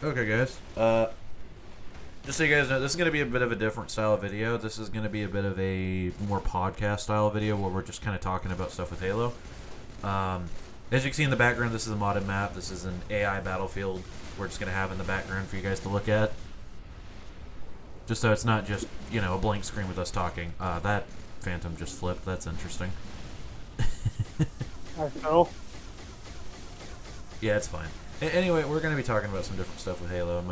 Okay, guys. Just so you guys know, this is going to be a bit of a different style of video. This is going to be a bit of a more podcast style video where we're just kind of talking about stuff with Halo. As you can see in the background, this is a modded map. This is an AI battlefield we're just going to have in the background for you guys to look at. Just so it's not just, you know, a blank screen with us talking. That Phantom just flipped. That's interesting. I fell. Yeah, it's fine. Anyway, we're going to be talking about some different stuff with Halo.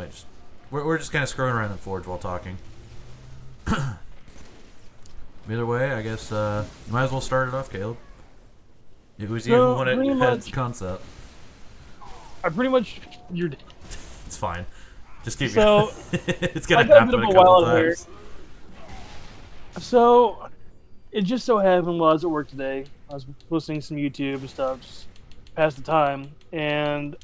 We're just kind of screwing around in Forge while talking. Either way, I guess might as well start it off, Caleb. It was you who wanted the concept. I pretty much you're. It's fine. Just keep So it's gonna I got a happen bit a of a couple wild here. times. So it just so happened while I was at work today, I was listening to some YouTube and stuff, just pass the time, and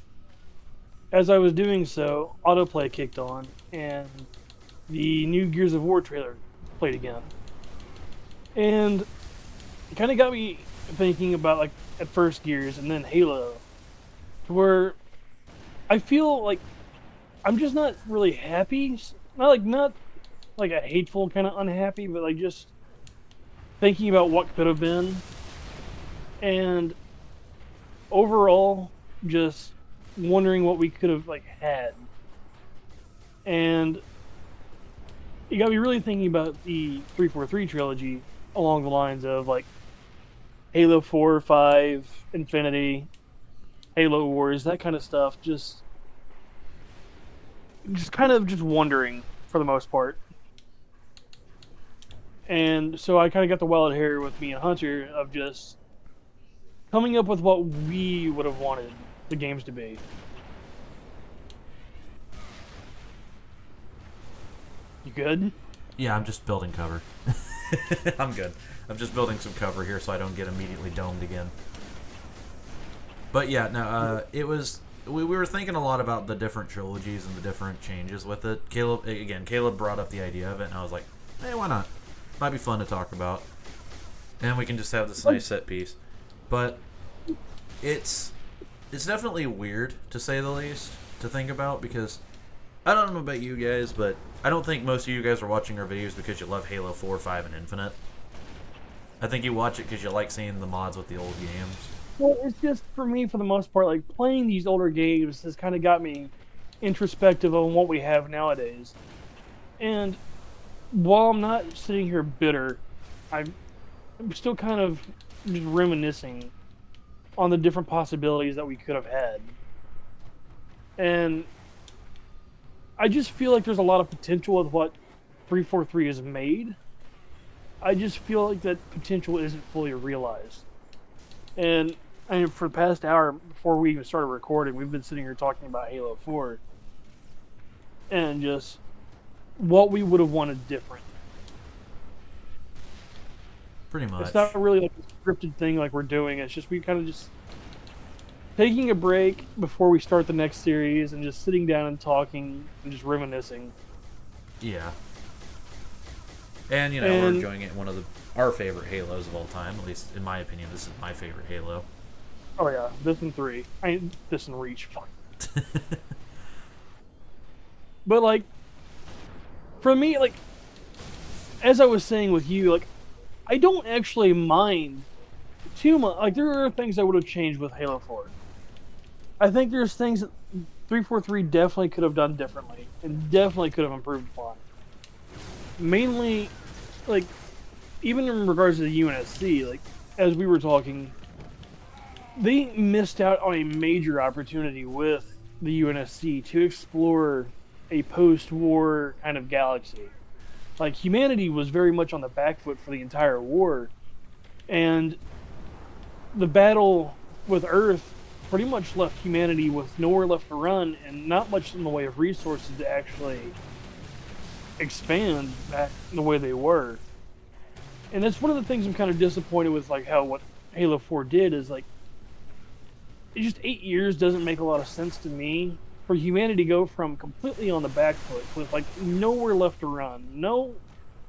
as I was doing so, autoplay kicked on, and the new Gears of War trailer played again, and it kind of got me thinking about like at first Gears and then Halo, to where I feel like I'm just not really happy. Not like a hateful kind of unhappy, but like just thinking about what could have been, and overall just wondering what we could have like had. And it got me really thinking about the 343 trilogy along the lines of like Halo 4, 5, Infinity, Halo Wars, that kind of stuff. Just kind of just wondering for the most part. And so I kind of got the wild hair with me and Hunter of just coming up with what we would have wanted the games to be. You good? Yeah, I'm just building cover. I'm good. I'm just building some cover here so I don't get immediately domed again. But yeah, no, it was. We were thinking a lot about the different trilogies and the different changes with it. Caleb brought up the idea of it, and I was like, hey, why not? Might be fun to talk about. And we can just have this nice set piece. But it's definitely weird, to say the least, to think about, because I don't know about you guys, but I don't think most of you guys are watching our videos because you love Halo 4, 5, and Infinite. I think you watch it because you like seeing the mods with the old games. Well, it's just for me, for the most part, like playing these older games has kind of got me introspective on what we have nowadays. And while I'm not sitting here bitter, I'm still kind of just reminiscing on the different possibilities that we could have had. And I just feel like there's a lot of potential with what 343 has made. I just feel like that potential isn't fully realized. And I mean, for the past hour before we even started recording, we've been sitting here talking about Halo 4 and just what we would have wanted different. Pretty much. It's not really like a scripted thing like we're doing. It's just we kind of just taking a break before we start the next series and just sitting down and talking and just reminiscing. Yeah. And, you know, we're enjoying it in one of our favorite Halos of all time. At least, in my opinion, this is my favorite Halo. Oh, yeah. This and 3. This and Reach. Fuck. But, like, for me, like, as I was saying with you, like, I don't actually mind too much. Like, there are things I would have changed with Halo 4. I think there's things that 343 definitely could have done differently and definitely could have improved upon. Mainly, like, even in regards to the UNSC, like, as we were talking, they missed out on a major opportunity with the UNSC to explore a post-war kind of galaxy. Like, humanity was very much on the back foot for the entire war, and the battle with Earth pretty much left humanity with nowhere left to run and not much in the way of resources to actually expand back the way they were. And that's one of the things I'm kind of disappointed with, like how what Halo 4 did is like, it just 8 years doesn't make a lot of sense to me for humanity to go from completely on the back foot with like nowhere left to run, no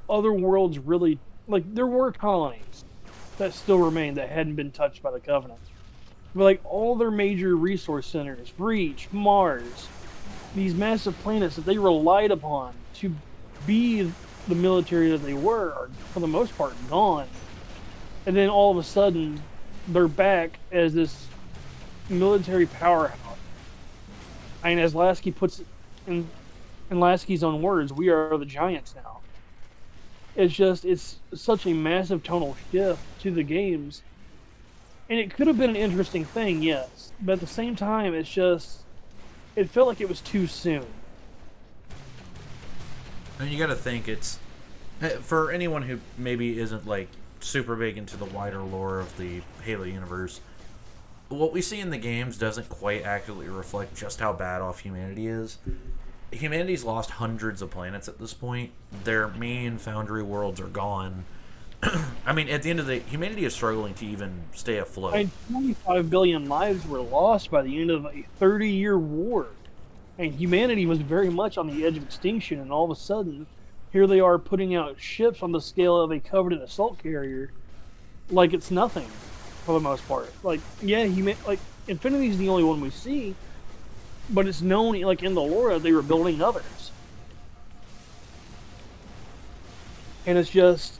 other worlds really, like there were colonies that still remained that hadn't been touched by the Covenant. But like all their major resource centers, Reach, Mars, these massive planets that they relied upon to be the military that they were are, for the most part, gone. And then all of a sudden, they're back as this military powerhouse. And as Lasky puts it in Lasky's own words, we are the giants now. It's such a massive tonal shift to the games. And it could have been an interesting thing, yes. But at the same time, it felt like it was too soon. And you got to think it's for anyone who maybe isn't like super big into the wider lore of the Halo universe. What we see in the games doesn't quite accurately reflect just how bad off humanity is. Humanity's lost hundreds of planets at this point. Their main foundry worlds are gone. I mean, at the end of the day, humanity is struggling to even stay afloat. 25 billion lives were lost by the end of a 30-year war. And humanity was very much on the edge of extinction, and all of a sudden, here they are putting out ships on the scale of a Covenant assault carrier like it's nothing, for the most part. Like, yeah, like, Infinity's the only one we see, but it's known, like, in the lore that they were building others. And it's just...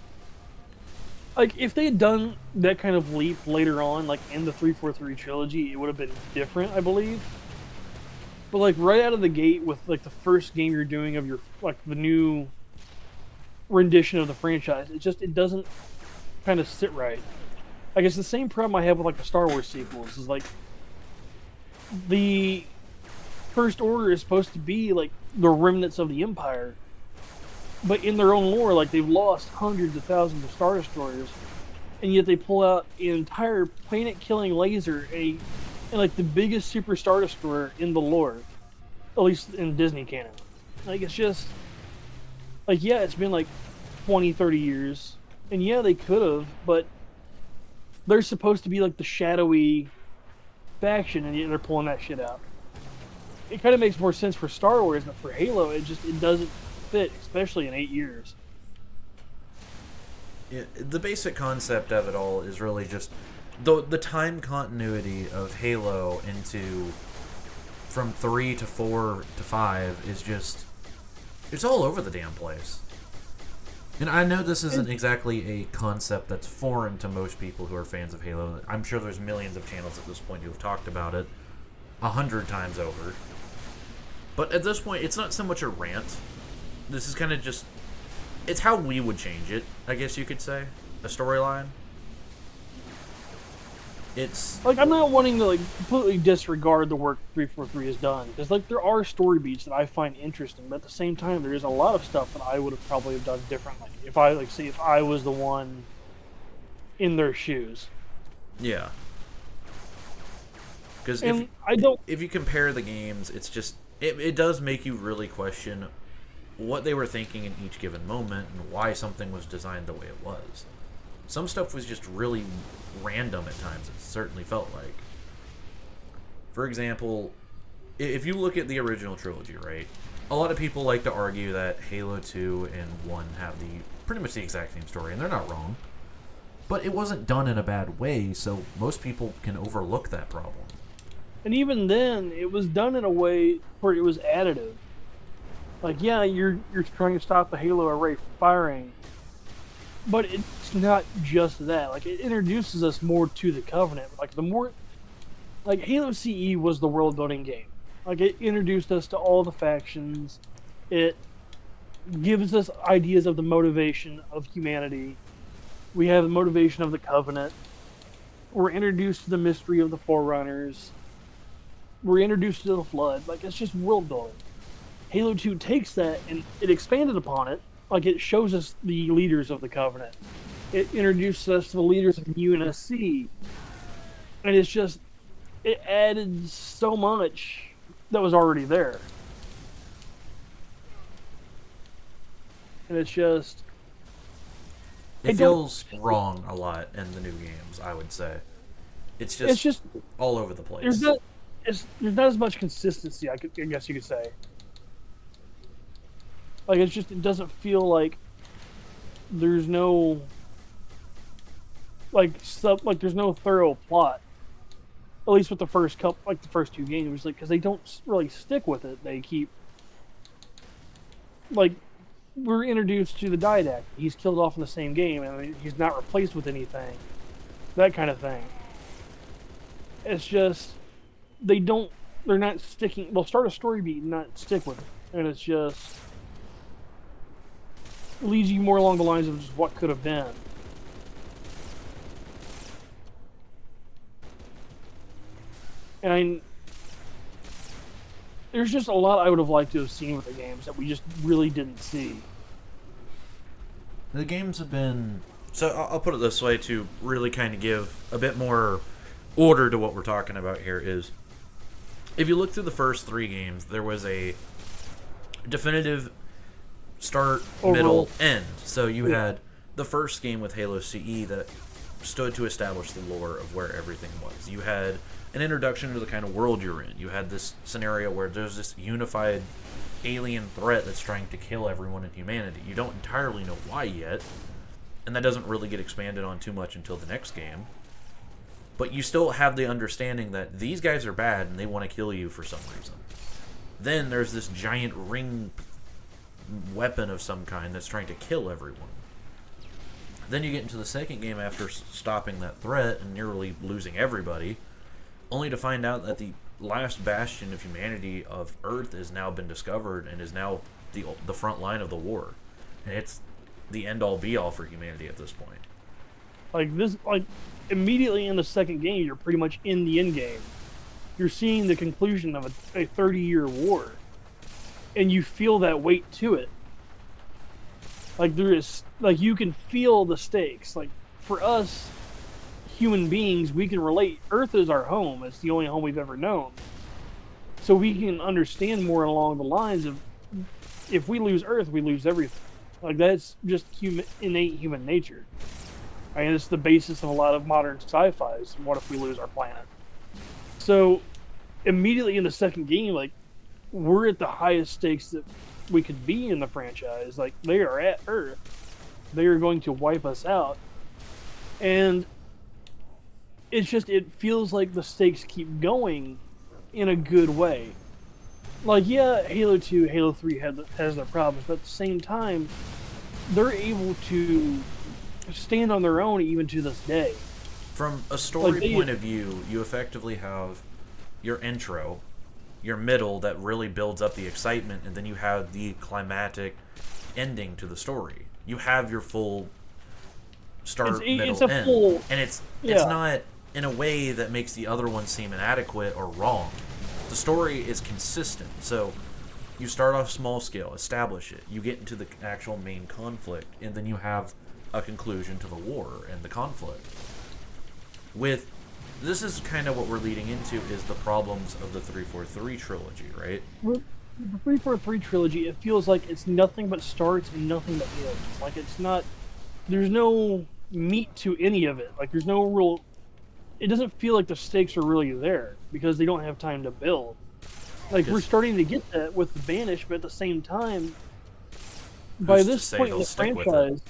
like, if they had done that kind of leap later on, like in the 343 trilogy, it would have been different, I believe. But, like, right out of the gate with, like, the first game you're doing of your, like, the new rendition of the franchise, it doesn't kind of sit right. Like, it's the same problem I have with, like, the Star Wars sequels, is, like, the First Order is supposed to be, like, the remnants of the Empire. But in their own lore, like, they've lost hundreds of thousands of Star Destroyers, and yet they pull out an entire planet-killing laser, and like, the biggest Super Star Destroyer in the lore, at least in Disney canon. Like, it's just... like, yeah, it's been, like, 20, 30 years, and yeah, they could have, but they're supposed to be, like, the shadowy faction, and yet they're pulling that shit out. It kind of makes more sense for Star Wars, but for Halo, it doesn't fit, especially in 8 years. Yeah, the basic concept of it all is really just the time continuity of Halo into from 3 to 4 to 5 is just, it's all over the damn place. And I know this isn't exactly a concept that's foreign to most people who are fans of Halo. I'm sure there's millions of channels at this point who have talked about it 100 times over. But at this point, it's not so much a rant. This is kind of just... it's how we would change it, I guess you could say. A storyline. It's... like, I'm not wanting to, like, completely disregard the work 343 has done. Because, like, there are story beats that I find interesting. But at the same time, there is a lot of stuff that I would have probably done differently. If I, like, say, if I was the one in their shoes. Yeah. Because if you compare the games, it's just... it does make you really question what they were thinking in each given moment and why something was designed the way it was. Some stuff was just really random at times, it certainly felt like. For example, if you look at the original trilogy, right? A lot of people like to argue that Halo 2 and 1 have pretty much the exact same story, and they're not wrong. But it wasn't done in a bad way, so most people can overlook that problem. And even then, it was done in a way where it was additive. Like, yeah, you're trying to stop the Halo array from firing, but it's not just that. Like, it introduces us more to the Covenant. Like, Halo CE was the world-building game. Like, it introduced us to all the factions. It gives us ideas of the motivation of humanity. We have the motivation of the Covenant. We're introduced to the mystery of the Forerunners. We're introduced to the Flood. Like, it's just world-building. Halo 2 takes that and it expanded upon it. Like, it shows us the leaders of the Covenant. It introduces us to the leaders of the UNSC. And it's just... it added so much that was already there. And it's just... it feels wrong a lot in the new games, I would say. It's just all over the place. There's not as much consistency, I guess you could say. Like, it doesn't feel like there's no... like, there's no thorough plot. At least with the first couple, like the first two games, like because they don't really stick with it. They keep like we're introduced to the Didact. He's killed off in the same game, and he's not replaced with anything. That kind of thing. It's just they don't. They're not sticking. They'll start a story beat and not stick with it, and it's just leads you more along the lines of just what could have been. And there's just a lot I would have liked to have seen with the games that we just really didn't see. The games have been... So I'll put it this way to really kind of give a bit more order to what we're talking about here is, if you look through the first three games, there was a definitive start, middle, end. So you had the first game with Halo CE that stood to establish the lore of where everything was. You had an introduction to the kind of world you're in. You had this scenario where there's this unified alien threat that's trying to kill everyone in humanity. You don't entirely know why yet, and that doesn't really get expanded on too much until the next game. But you still have the understanding that these guys are bad and they want to kill you for some reason. Then there's this giant ring weapon of some kind that's trying to kill everyone. Then you get into the second game after stopping that threat and nearly losing everybody, only to find out that the last bastion of humanity of Earth has now been discovered and is now the front line of the war. And it's the end-all be-all for humanity at this point. Like immediately in the second game, you're pretty much in the end game. You're seeing the conclusion of a 30-year war, and you feel that weight to it. Like there is, like you can feel the stakes. Like for us, human beings, we can relate. Earth is our home. It's the only home we've ever known. So we can understand more along the lines of, if we lose Earth, we lose everything. Like that's just innate human nature. I mean, it's the basis of a lot of modern sci-fis. What if we lose our planet? So immediately in the second game, like we're at the highest stakes that we could be in the franchise. Like they are at Earth. They are going to wipe us out. And it's just, it feels like the stakes keep going in a good way. Like, yeah, Halo 2, Halo 3 has their problems, but at the same time, they're able to stand on their own even to this day. From a story point of view, you effectively have your intro, your middle that really builds up the excitement, and then you have the climatic ending to the story. You have your full start, middle, end. And it's not in a way that makes the other one seem inadequate or wrong. The story is consistent. So you start off small scale, establish it. You get into the actual main conflict, and then you have a conclusion to the war and the conflict. This is kind of what we're leading into, is the problems of the 343 trilogy, right? The 343 trilogy, it feels like it's nothing but starts and nothing but ends. Like it's not, there's no meat to any of it. Like there's no real, it doesn't feel like the stakes are really there because they don't have time to build. Like we're starting to get that with the Banish, but at the same time, by this point in the franchise,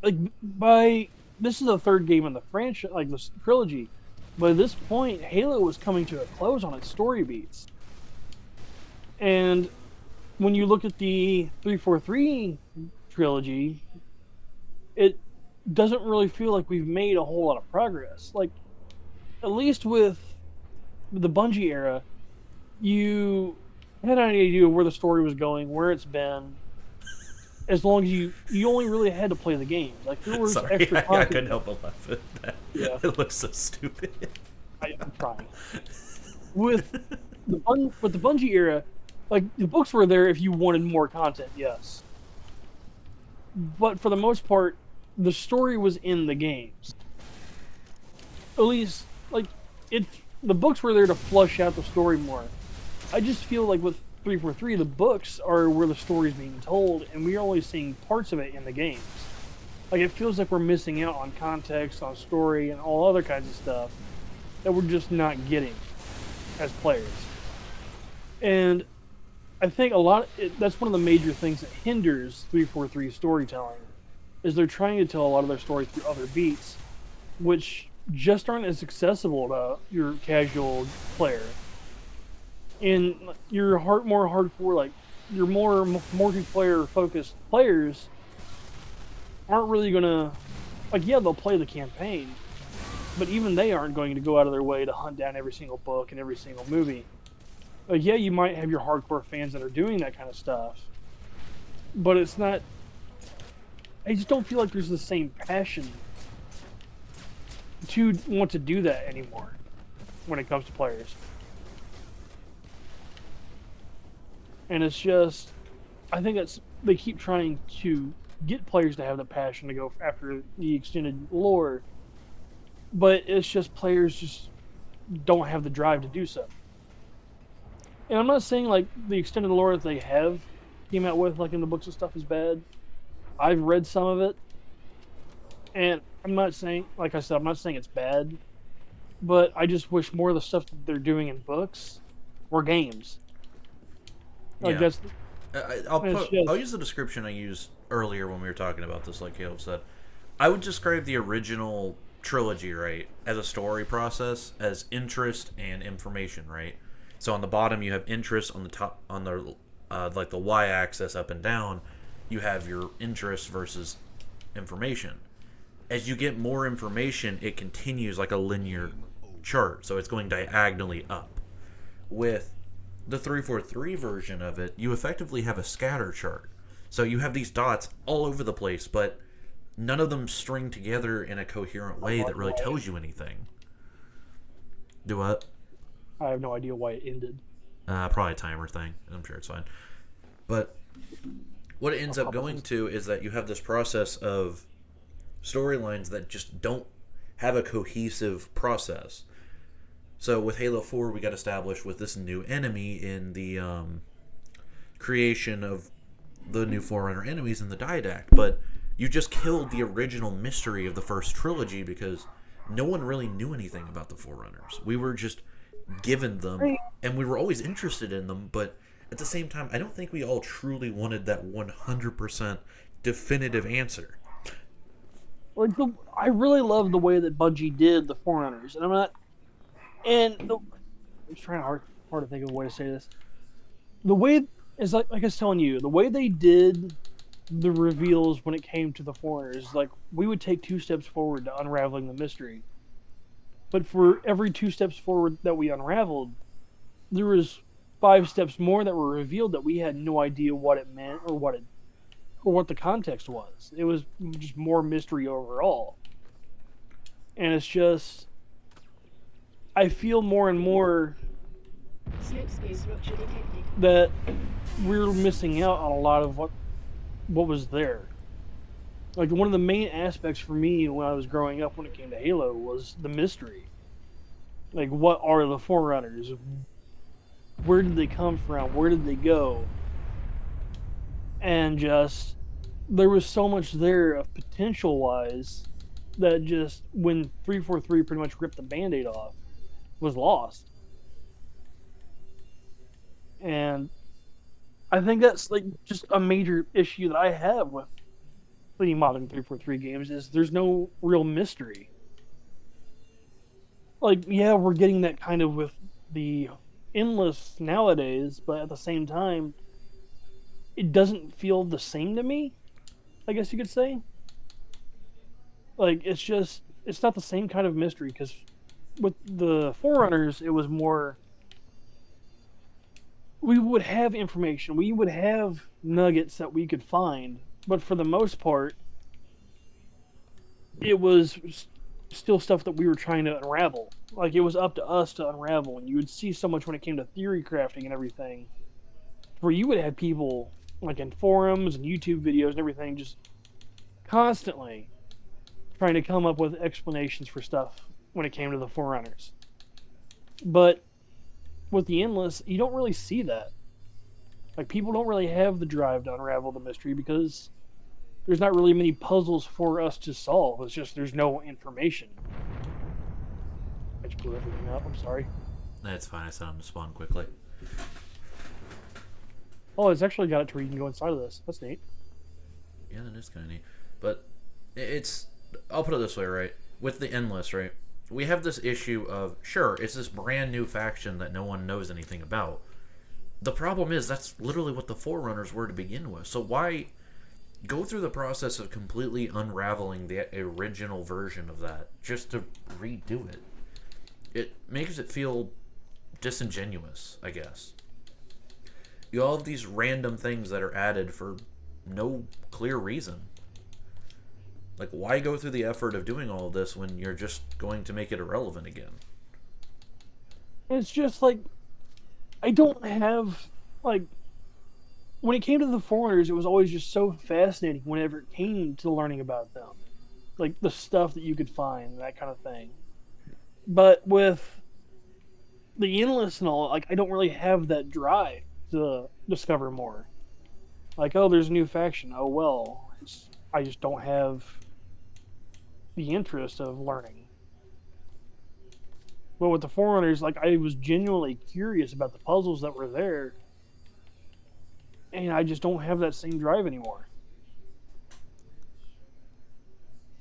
like this is the third game in the franchise, like this trilogy. By this point, Halo was coming to a close on its story beats. And when you look at the 343 trilogy, it doesn't really feel like we've made a whole lot of progress. Like, at least with the Bungie era, you had an idea of where the story was going, where it's been, as long as you only really had to play the game. Like there was extra content. I couldn't help but laugh at that. Yeah. It looks so stupid. I'm trying. With the Bungie era, like the books were there if you wanted more content, yes. But for the most part, the story was in the games. At least, like the books were there to flush out the story more. I just feel like with 343, the books are where the story's being told, and we're only seeing parts of it in the games. Like, it feels like we're missing out on context, on story, and all other kinds of stuff that we're just not getting as players. And I think that's one of the major things that hinders 343 storytelling, is they're trying to tell a lot of their story through other beats, which just aren't as accessible to your casual player. And your more hardcore, like your more multiplayer focused players aren't really gonna like. Yeah, they'll play the campaign, but even they aren't going to go out of their way to hunt down every single book and every single movie. Like, yeah, you might have your hardcore fans that are doing that kind of stuff, but it's not. I just don't feel like there's the same passion to want to do that anymore when it comes to players. And it's just, I think that's they keep trying to get players to have the passion to go after the extended lore, but it's just players just don't have the drive to do so. And I'm not saying like the extended lore that they have came out with, like in the books and stuff, is bad. I've read some of it, and I'm not saying, like I said, I'm not saying it's bad, but I just wish more of the stuff that they're doing in books were games. Like Yeah. that's it's I'll just use the description I used earlier when we were talking about this, like Caleb said. I would describe the original trilogy, right, as a story process, as interest and information, right? So on the bottom you have interest, on the top, on the like the y-axis up and down, you have your interest versus information. As you get more information, it continues like a linear chart, so it's going diagonally up. With the 343 version of it, you effectively have a scatter chart. So you have these dots all over the place, but none of them string together in a coherent way that really tells you anything. Do what? I have no idea why it ended. Probably a timer thing. I'm sure it's fine. But what it ends up going to is that you have this process of storylines that just don't have a cohesive process. So with Halo 4, we got established with this new enemy in the creation of the new Forerunner enemies in the Didact, but you just killed the original mystery of the first trilogy because no one really knew anything about the Forerunners. We were just given them, and we were always interested in them, but at the same time, I don't think we all truly wanted that 100% definitive answer. Like I really love the way that Bungie did the Forerunners, and I'm not. I'm trying hard to think of a way to say this. The way is like I was telling you, the way they did the reveals when it came to the Foreigners, like we would take 2 steps forward to unraveling the mystery, but for every 2 steps forward that we unraveled, there was 5 steps more that were revealed that we had no idea what it meant or what the context was. It was just more mystery overall, and it's just I feel more and more that we're missing out on a lot of what was there. Like one of the main aspects for me when I was growing up when it came to Halo was the mystery. Like what are the Forerunners? Where did they come from? Where did they go? And just there was so much there of potential wise that just when 343 pretty much ripped the band-aid off was lost. And I think that's like just a major issue that I have with the modern 343 games is there's no real mystery. Like, yeah, we're getting that kind of with the endless nowadays, but at the same time, it doesn't feel the same to me, I guess you could say. Like, it's not the same kind of mystery, because with the Forerunners, it was more. We would have information, we would have nuggets that we could find, but for the most part, it was still stuff that we were trying to unravel. Like it was up to us to unravel, and you would see so much when it came to theory crafting and everything, where you would have people like in forums and YouTube videos and everything just constantly trying to come up with explanations for stuff when it came to the Forerunners. But with the Endless, you don't really see that. Like people don't really have the drive to unravel the mystery because there's not really many puzzles for us to solve. It's just there's no information. I just blew everything up. I'm sorry. That's fine. I set them to spawn quickly. Oh, it's actually got it to where you can go inside of this. That's neat. Yeah, that is kind of neat. But it's... I'll put it this way, right? With the Endless, right? we have this issue of, sure, it's this brand new faction that no one knows anything about. The problem is that's literally what the Forerunners were to begin with. So why go through the process of completely unraveling the original version of that just to redo it? It makes it feel disingenuous, I guess. You all have these random things that are added for no clear reason. Like, why go through the effort of doing all of this when you're just going to make it irrelevant again? It's just like I don't have like when it came to the foreigners, it was always just so fascinating whenever it came to learning about them, like the stuff that you could find, that kind of thing. But with the endless and all, like I don't really have that drive to discover more. Like, oh, there's a new faction. Oh well, I just don't have the interest of learning. But with the foreigners, like I was genuinely curious about the puzzles that were there, and I just don't have that same drive anymore.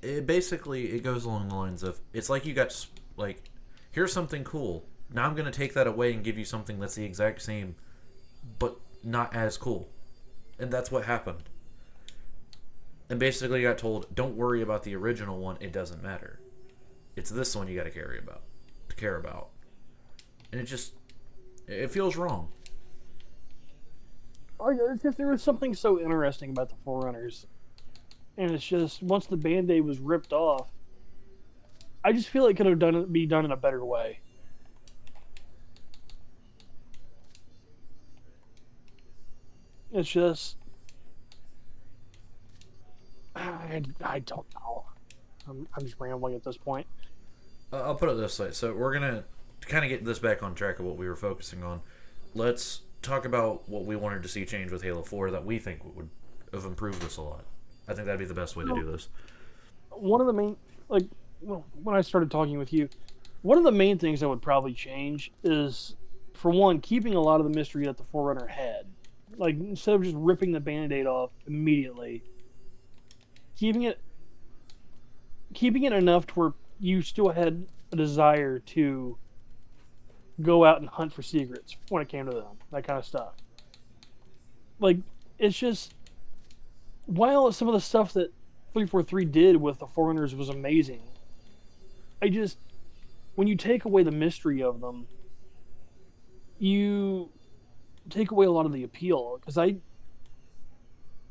It basically it goes along the lines of, it's like you got, like, here's something cool. Now I'm going to take that away and give you something that's the exact same but not as cool. And that's what happened. And basically you got told, don't worry about the original one, it doesn't matter. It's this one you got to care about. And it feels wrong. It's just there was something so interesting about the forerunners, and it's just once the band-aid was ripped off, I just feel it could have be done in a better way. It's just I don't know. I'm just rambling at this point. I'll put it this way. So we're gonna kind of get this back on track of what we were focusing on. Let's talk about what we wanted to see change with Halo 4 that we think would have improved this a lot. I think that'd be the best way to do this. One of the main, like, well, when I started talking with you, one of the main things I would probably change is, for one, keeping a lot of the mystery that the Forerunner had. Like, instead of just ripping the band-aid off immediately, keeping it enough to where you still had a desire to go out and hunt for secrets when it came to them, that kind of stuff. Like, it's just, while some of the stuff that 343 did with the Foreigners was amazing, I just, when you take away the mystery of them, you take away a lot of the appeal. Because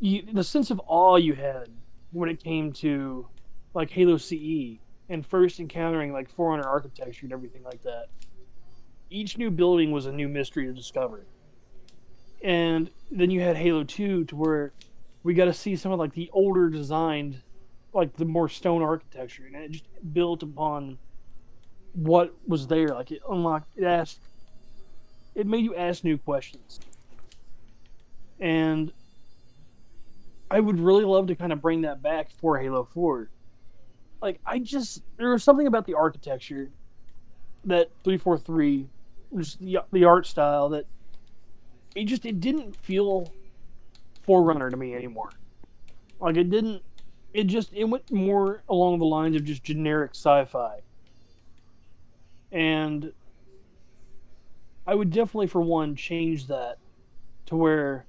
the sense of awe you had when it came to like Halo CE and first encountering like Forerunner architecture and everything like that. Each new building was a new mystery to discover. And then you had Halo 2 to where we got to see some of like the older designed, like the more stone architecture, and it just built upon what was there. Like it made you ask new questions. And I would really love to kind of bring that back for Halo 4. Like, there was something about the architecture that 343, just the art style, that it didn't feel Forerunner to me anymore. Like, it went more along the lines of just generic sci-fi. And I would definitely, for one, change that to where,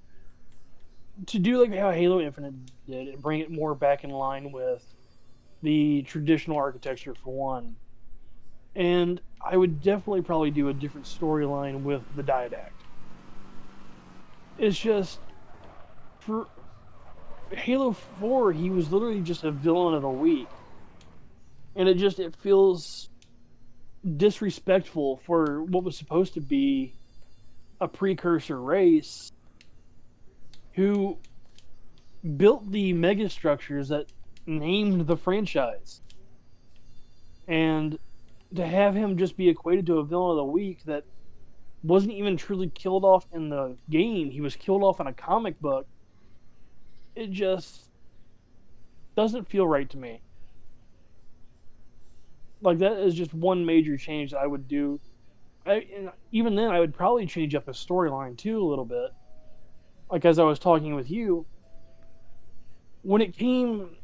to do like how Halo Infinite did and bring it more back in line with the traditional architecture for one. And I would definitely probably do a different storyline with the Didact. It's just, for Halo 4, he was literally just a villain of the week. And it feels disrespectful for what was supposed to be a precursor race who built the megastructures that named the franchise. And to have him just be equated to a villain of the week that wasn't even truly killed off in the game, he was killed off in a comic book, it just doesn't feel right to me. Like, that is just one major change that I would do. Even then, I would probably change up his storyline too a little bit. Like, as I was talking with you, when it came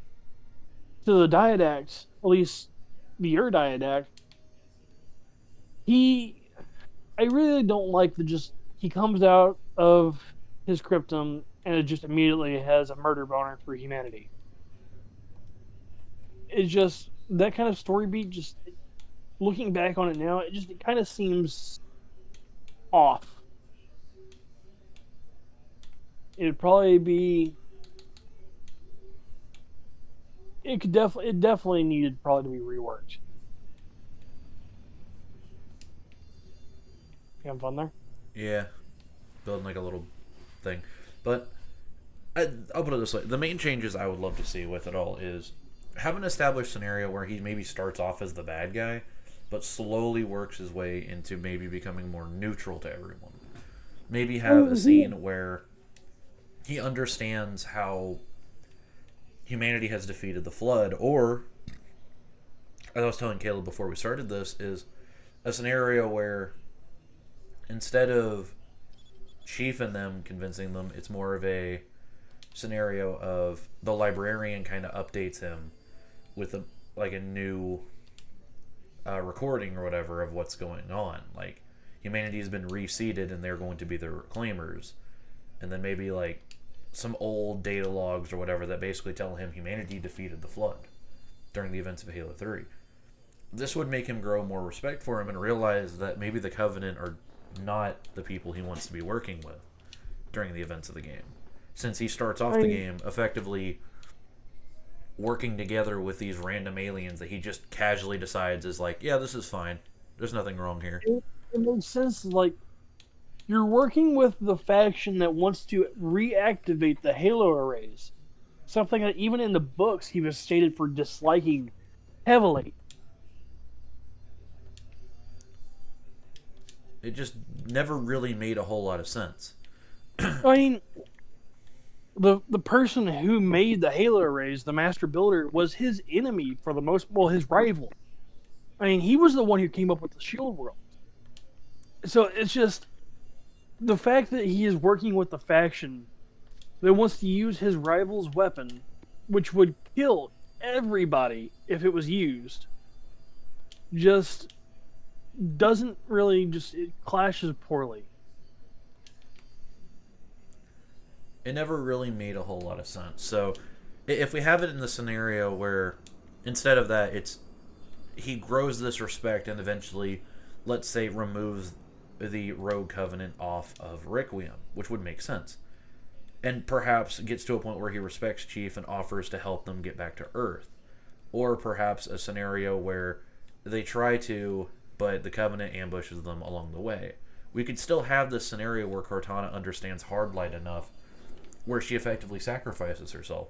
to the Diadact, at least the Ur Diadact, he, I really don't like the just he comes out of his cryptum and it just immediately has a murder boner for humanity. It's just that kind of story beat. Just looking back on it now, it kind of seems off. It'd probably be it definitely needed probably to be reworked. You having fun there? Yeah, building like a little thing. But I'll put it this way: the main changes I would love to see with it all is have an established scenario where he maybe starts off as the bad guy, but slowly works his way into maybe becoming more neutral to everyone. Maybe I have a mean, scene where he understands how humanity has defeated the flood, or as I was telling Caleb before we started this, is a scenario where instead of Chief and them convincing them, it's more of a scenario of the librarian kind of updates him with a new recording or whatever of what's going on. Like humanity has been reseeded and they're going to be the reclaimers, and then maybe like some old data logs or whatever that basically tell him humanity defeated the flood during the events of Halo 3. This would make him grow more respect for him and realize that maybe the Covenant are not the people he wants to be working with during the events of the game. Since he starts off the I game effectively working together with these random aliens that he just casually decides is like, yeah, this is fine. There's nothing wrong here. it makes sense. Like you're working with the faction that wants to reactivate the Halo arrays, something that even in the books he was stated for disliking heavily. It just never really made a whole lot of sense. I mean, the person who made the Halo arrays, the master builder, was his enemy for the most, well, his rival. I mean, he was the one who came up with the shield world. So it's just the fact that he is working with the faction that wants to use his rival's weapon, which would kill everybody if it was used, just doesn't really just it clashes poorly. It never really made a whole lot of sense. So if we have it in the scenario where instead of that, it's he grows this respect and eventually, let's say, removes the Rogue Covenant off of Requiem, which would make sense. And perhaps gets to a point where he respects Chief and offers to help them get back to Earth. Or perhaps a scenario where they try to, but the Covenant ambushes them along the way. We could still have this scenario where Cortana understands Hardlight enough where she effectively sacrifices herself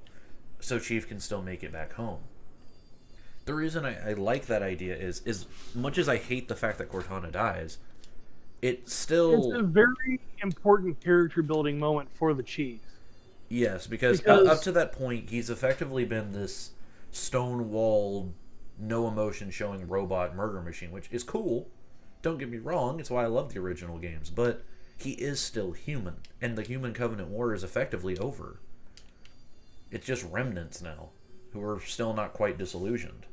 so Chief can still make it back home. The reason I like that idea is much as I hate the fact that Cortana dies, it It's still a very important character building moment for the chief yes, because up because to that point he's effectively been this stone-walled, no emotion showing robot murder machine, which is cool. Don't get me wrong, it's why I love the original games, but he is still human, and the Human Covenant War is effectively over. It's just remnants now, who are still not quite disillusioned.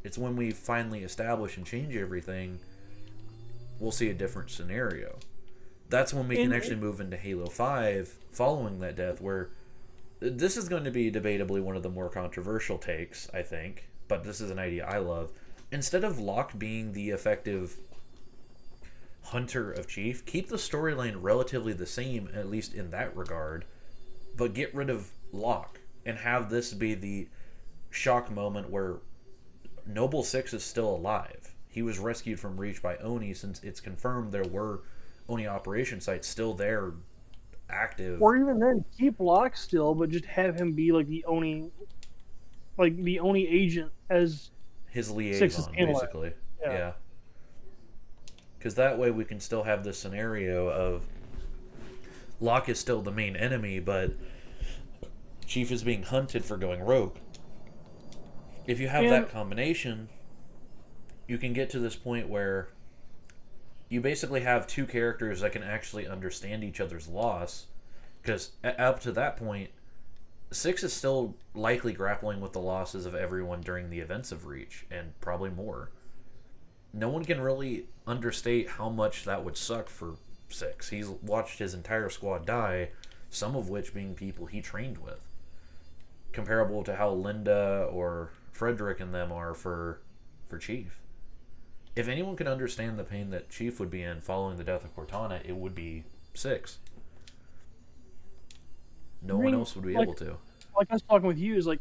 It's when we finally establish and change everything, we'll see a different scenario. That's when we can in actually move into Halo 5 following that death, where this is going to be debatably one of the more controversial takes, I think, but this is an idea I love. Instead of Locke being the effective hunter of Chief, keep the storyline relatively the same, at least in that regard, but get rid of Locke and have this be the shock moment where Noble Six is still alive. He was rescued from Reach by Oni, since it's confirmed there were Oni operation sites still there, active. or even then keep Locke still, but just have him be like the only agent as His Six's liaison, handler. basically. Yeah. Yeah. Because that way we can still have this scenario of Locke is still the main enemy, but Chief is being hunted for going rogue. If you have And that combination, you can get to this point where you basically have two characters that can actually understand each other's loss. Because up to that point, Six is still likely grappling with the losses of everyone during the events of Reach, and probably more. No one can really understate how much that would suck for Six. He's watched his entire squad die, some of which being people he trained with. Comparable to how Linda or Frederick and them are for Chief. If anyone could understand the pain that Chief would be in following the death of Cortana, it would be Six. No I one mean, else would be able to. like I was talking with you, is like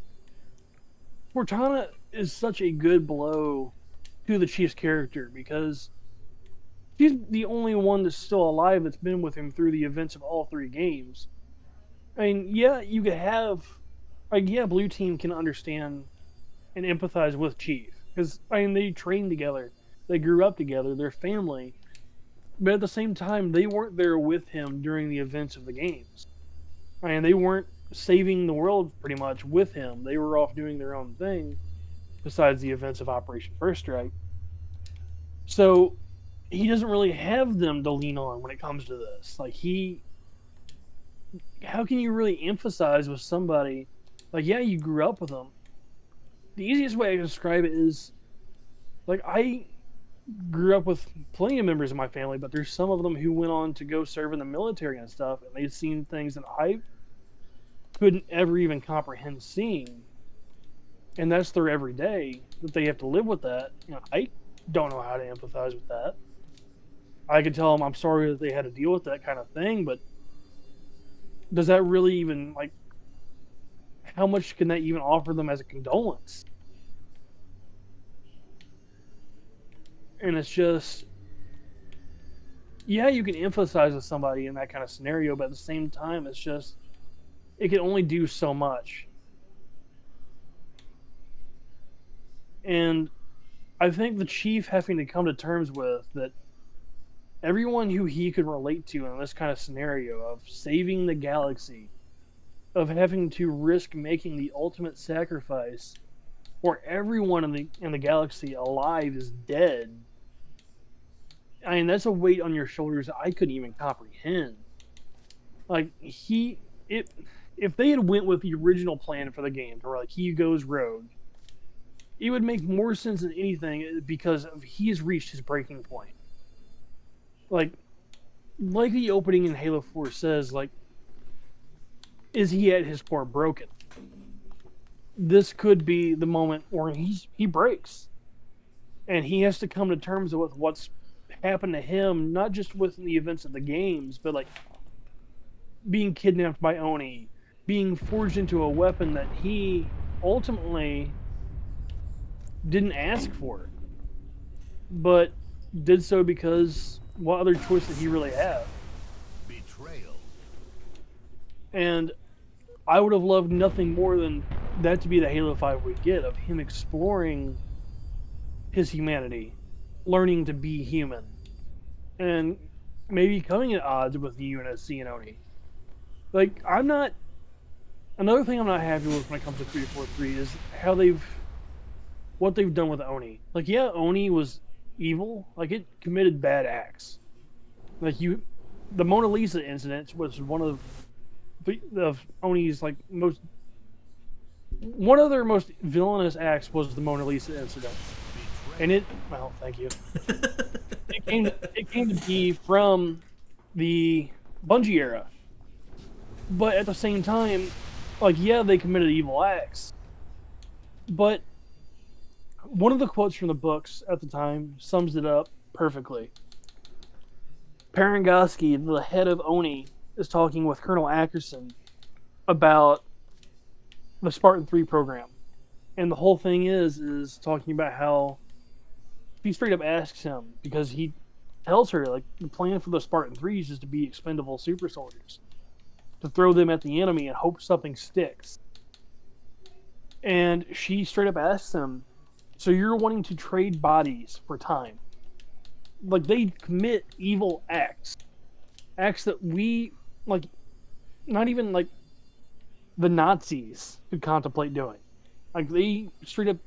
Cortana is such a good blow to the Chief's character because she's the only one that's still alive that's been with him through the events of all three games. I mean, yeah, you could have, like, yeah, Blue Team can understand and empathize with Chief because I mean they trained together, they grew up together, they're family, but at the same time they weren't there with him during the events of the games. I mean, they weren't saving the world pretty much with him. They were off doing their own thing besides the events of Operation First Strike. So he doesn't really have them to lean on when it comes to this. Like how can you really emphasize with somebody like, yeah, you grew up with them. The easiest way I can describe it is like I grew up with plenty of members of my family, but there's some of them who went on to go serve in the military and stuff, and they've seen things that I couldn't ever even comprehend seeing, and that's their everyday that they have to live with that. I don't know how to empathize with that. I could tell them I'm sorry that they had to deal with that kind of thing, but does that really even like how much can that even offer them as a condolence? And it's just yeah, you can emphasize with somebody in that kind of scenario, but at the same time, it's just it can only do so much. And I think the chief having to come to terms with that everyone who he could relate to in this kind of scenario of saving the galaxy, of having to risk making the ultimate sacrifice, or everyone in the galaxy alive is dead. I mean, that's a weight on your shoulders I couldn't even comprehend. Like it, if they had went with the original plan for the game, where like he goes rogue, it would make more sense than anything because he's reached his breaking point. Like the opening in Halo 4 says, like, is he at his core broken? This could be the moment where he breaks, and he has to come to terms with what's happened to him, not just within the events of the games, but like being kidnapped by Oni, being forged into a weapon that he ultimately didn't ask for, but did so because what other choice did he really have? Betrayal. And I would have loved nothing more than that to be the Halo 5 we get of him exploring his humanity, learning to be human, and maybe coming at odds with the UNSC and Oni. Like, I'm not. Another thing I'm not happy with when it comes to 343 is what they've done with Oni. Like, yeah, Oni was evil. Like, it committed bad acts. Like, the Mona Lisa incident was one of Oni's like most one of their most villainous acts was the Mona Lisa incident, and well, thank you. It came to be from the Bungie era, but at the same time, like yeah, they committed evil acts, but one of the quotes from the books at the time sums it up perfectly. Parangoski, the head of Oni, is talking with Colonel Ackerson about the Spartan 3 program. And the whole thing is talking about how he straight up asks him because he tells her like the plan for the Spartan 3s is to be expendable super soldiers, to throw them at the enemy and hope something sticks. And she straight up asks him, so you're wanting to trade bodies for time? Like they commit evil acts that we like not even like the Nazis could contemplate doing. Like they straight up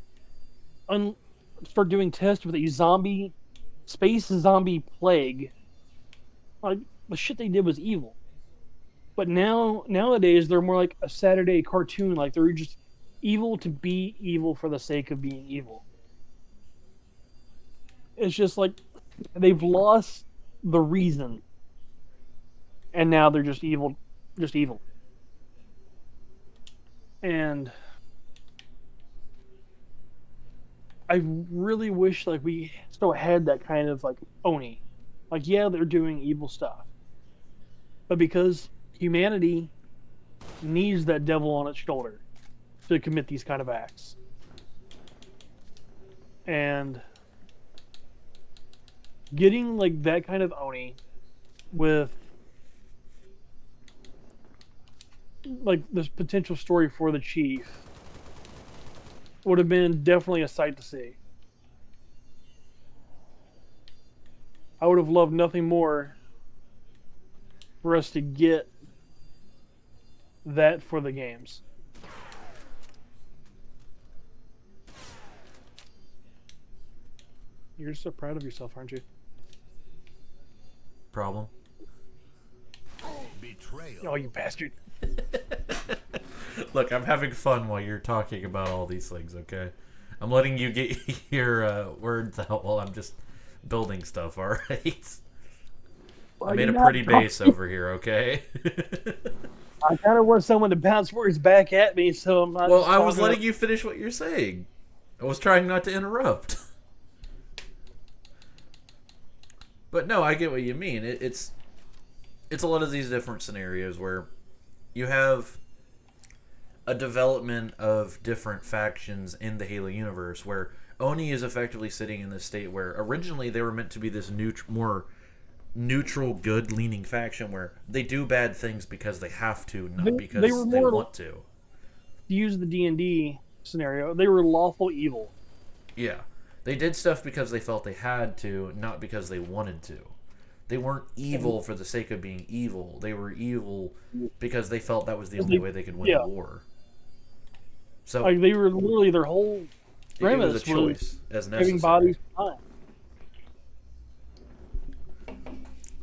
start doing tests with a space zombie plague. Like the shit they did was evil, But nowadays they're more like a Saturday cartoon. Like they're just evil to be evil for the sake of being evil. It's just like they've lost the reason, and now they're just evil, just evil. And I really wish like we still had that kind of like Oni. Like yeah, they're doing evil stuff, but because humanity needs that devil on its shoulder to commit these kind of acts. And getting like that kind of Oni with like this potential story for the chief would have been definitely a sight to see. I would have loved nothing more for us to get that for the games. You're so proud of yourself, aren't you? Problem? Betrayal. Oh, you bastard. Look, I'm having fun while you're talking about all these things, okay? I'm letting you get your words out while I'm just building stuff, alright? Well, I made a you're pretty not base over here, okay? I kind of want someone to bounce words back at me, so I'm not. Well, I was letting you finish what you're saying. I was trying not to interrupt. But no, I get what you mean. It's a lot of these different scenarios where you have a development of different factions in the Halo universe, where Oni is effectively sitting in this state where originally they were meant to be this more neutral, good-leaning faction where they do bad things because they have to, not because they were they more want to. To use the D&D scenario, they were lawful evil. Yeah. They did stuff because they felt they had to, not because they wanted to. They weren't evil for the sake of being evil. They were evil because they felt that was the only way they could win the war. So like they were literally their whole it was premise a choice as necessary. giving bodies time.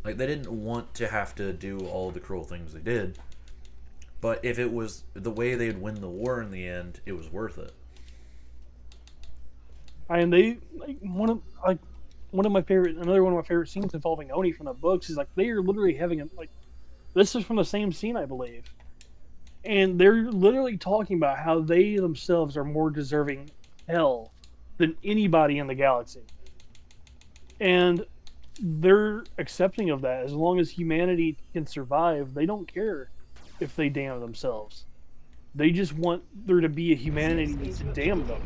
Like they didn't want to have to do all the cruel things they did, but if it was the way they'd win the war in the end, it was worth it. And they like another one of my favorite scenes involving Oni from the books is like they are literally having a like this is from the same scene I believe, and they're literally talking about how they themselves are more deserving hell than anybody in the galaxy, and they're accepting of that as long as humanity can survive. They don't care if they damn themselves. They just want there to be a humanity to damn them.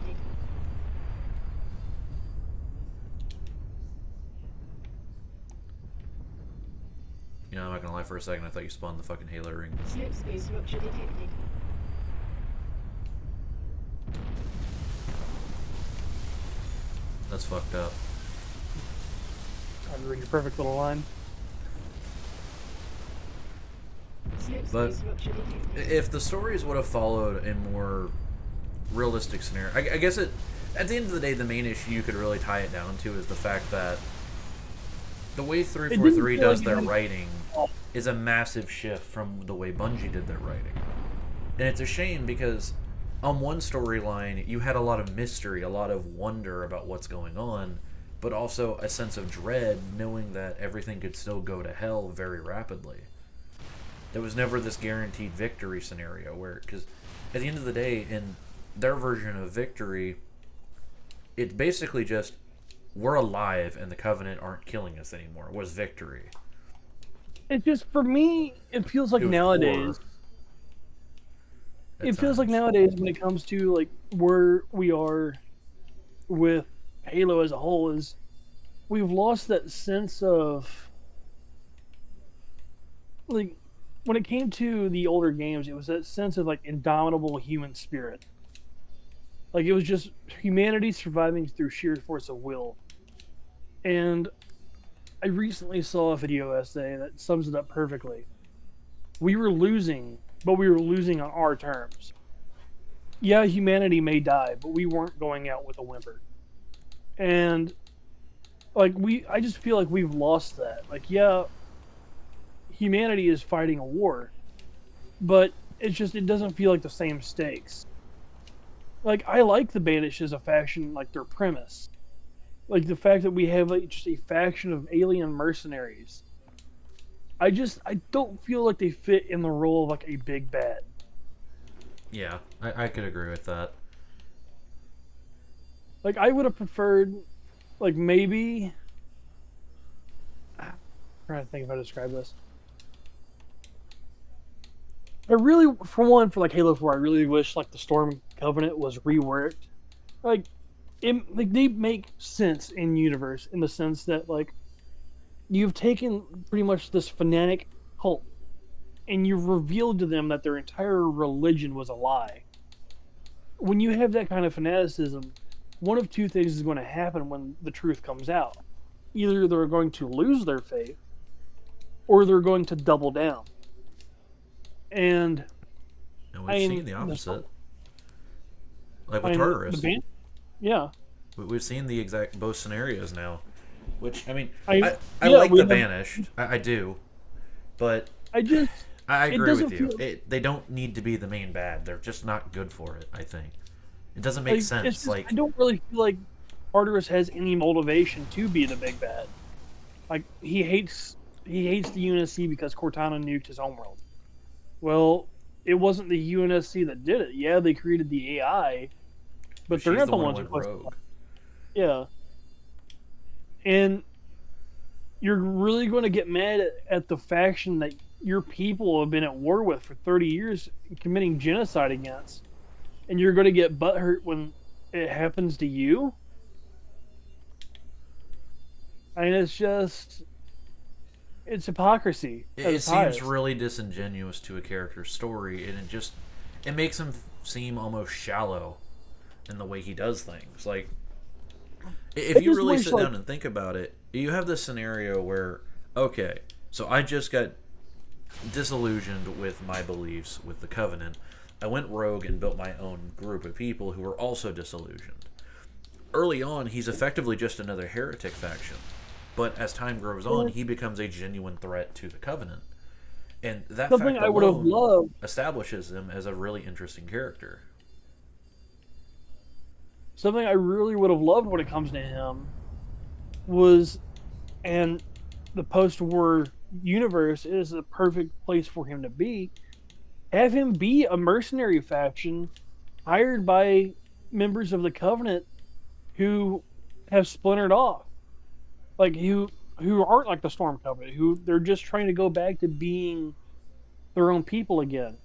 You know, I'm not gonna lie, for a second I thought you spawned the fucking Halo ring. Slip space rupture detected. That's fucked up. I'm reading a perfect little line. Slip But space rupture detected. if the stories would have followed a more realistic scenario, I guess at the end of the day, the main issue you could really tie it down to is the fact that the way 343 does their writing is a massive shift from the way Bungie did their writing. And it's a shame because on one storyline, you had a lot of mystery, a lot of wonder about what's going on, but also a sense of dread knowing that everything could still go to hell very rapidly. There was never this guaranteed victory scenario where, because at the end of the day, in their version of victory, it's basically just, we're alive and the Covenant aren't killing us anymore. It was victory. It just, for me, it feels like It was nowadays. horror at It feels like times. nowadays when it comes to like where we are with Halo as a whole is we've lost that sense of like when it came to the older games, it was that sense of like indomitable human spirit. Like it was just humanity surviving through sheer force of will. And I recently saw a video essay that sums it up perfectly. We were losing, but we were losing on our terms. Yeah, humanity may die, but we weren't going out with a whimper. And like I just feel like we've lost that. Like, yeah, humanity is fighting a war, but it's just it doesn't feel like the same stakes. Like I like the Banished as a faction, like their premise, like the fact that we have like just a faction of alien mercenaries. I don't feel like they fit in the role of like a big bad. Yeah, I could agree with that. Like I would have preferred, like maybe. I'm trying to think if I describe this. I really, for one, for like Halo 4, I really wish like the Storm Covenant was reworked. Like, like they make sense in universe in the sense that like you've taken pretty much this fanatic cult and you've revealed to them that their entire religion was a lie. When you have that kind of fanaticism, one of two things is going to happen when the truth comes out. Either they're going to lose their faith, or they're going to double down. And And I we've seen mean, the opposite. Like I with mean, the Tartarus. band, yeah. We've seen the exact both scenarios now. Which, I mean, I I yeah, like we the have, Banished. I do. But I just I it agree doesn't with you. feel They don't need to be the main bad. They're just not good for it, I think. It doesn't make like it's sense. just Like, I don't really feel like Tartarus has any motivation to be the big bad. Like he hates the UNSC because Cortana nuked his homeworld. Well, it wasn't the UNSC that did it. Yeah, they created the AI, but they're she's not the the one who ones who went pushed. rogue. Yeah, and you're really going to get mad at the faction that your people have been at war with for 30 years, committing genocide against, and you're going to get butthurt when it happens to you. I mean, it's hypocrisy at It its seems highest. really disingenuous to a character's story, and it makes him seem almost shallow in the way he does things. Like, I if you just really wish, sit like, down and think about it, you have this scenario where, okay, so I just got disillusioned with my beliefs with the Covenant. I went rogue and built my own group of people who were also disillusioned. Early on, he's effectively just another heretic faction. But as time grows on, he becomes a genuine threat to the Covenant. And that something fact I would have alone loved. establishes him as a really interesting character. Something I really would have loved when it comes to him was, and the post-war universe is the perfect place for him to be. Have him be a mercenary faction hired by members of the Covenant who have splintered off, like who aren't like the Storm Covenant, who they're just trying to go back to being their own people again.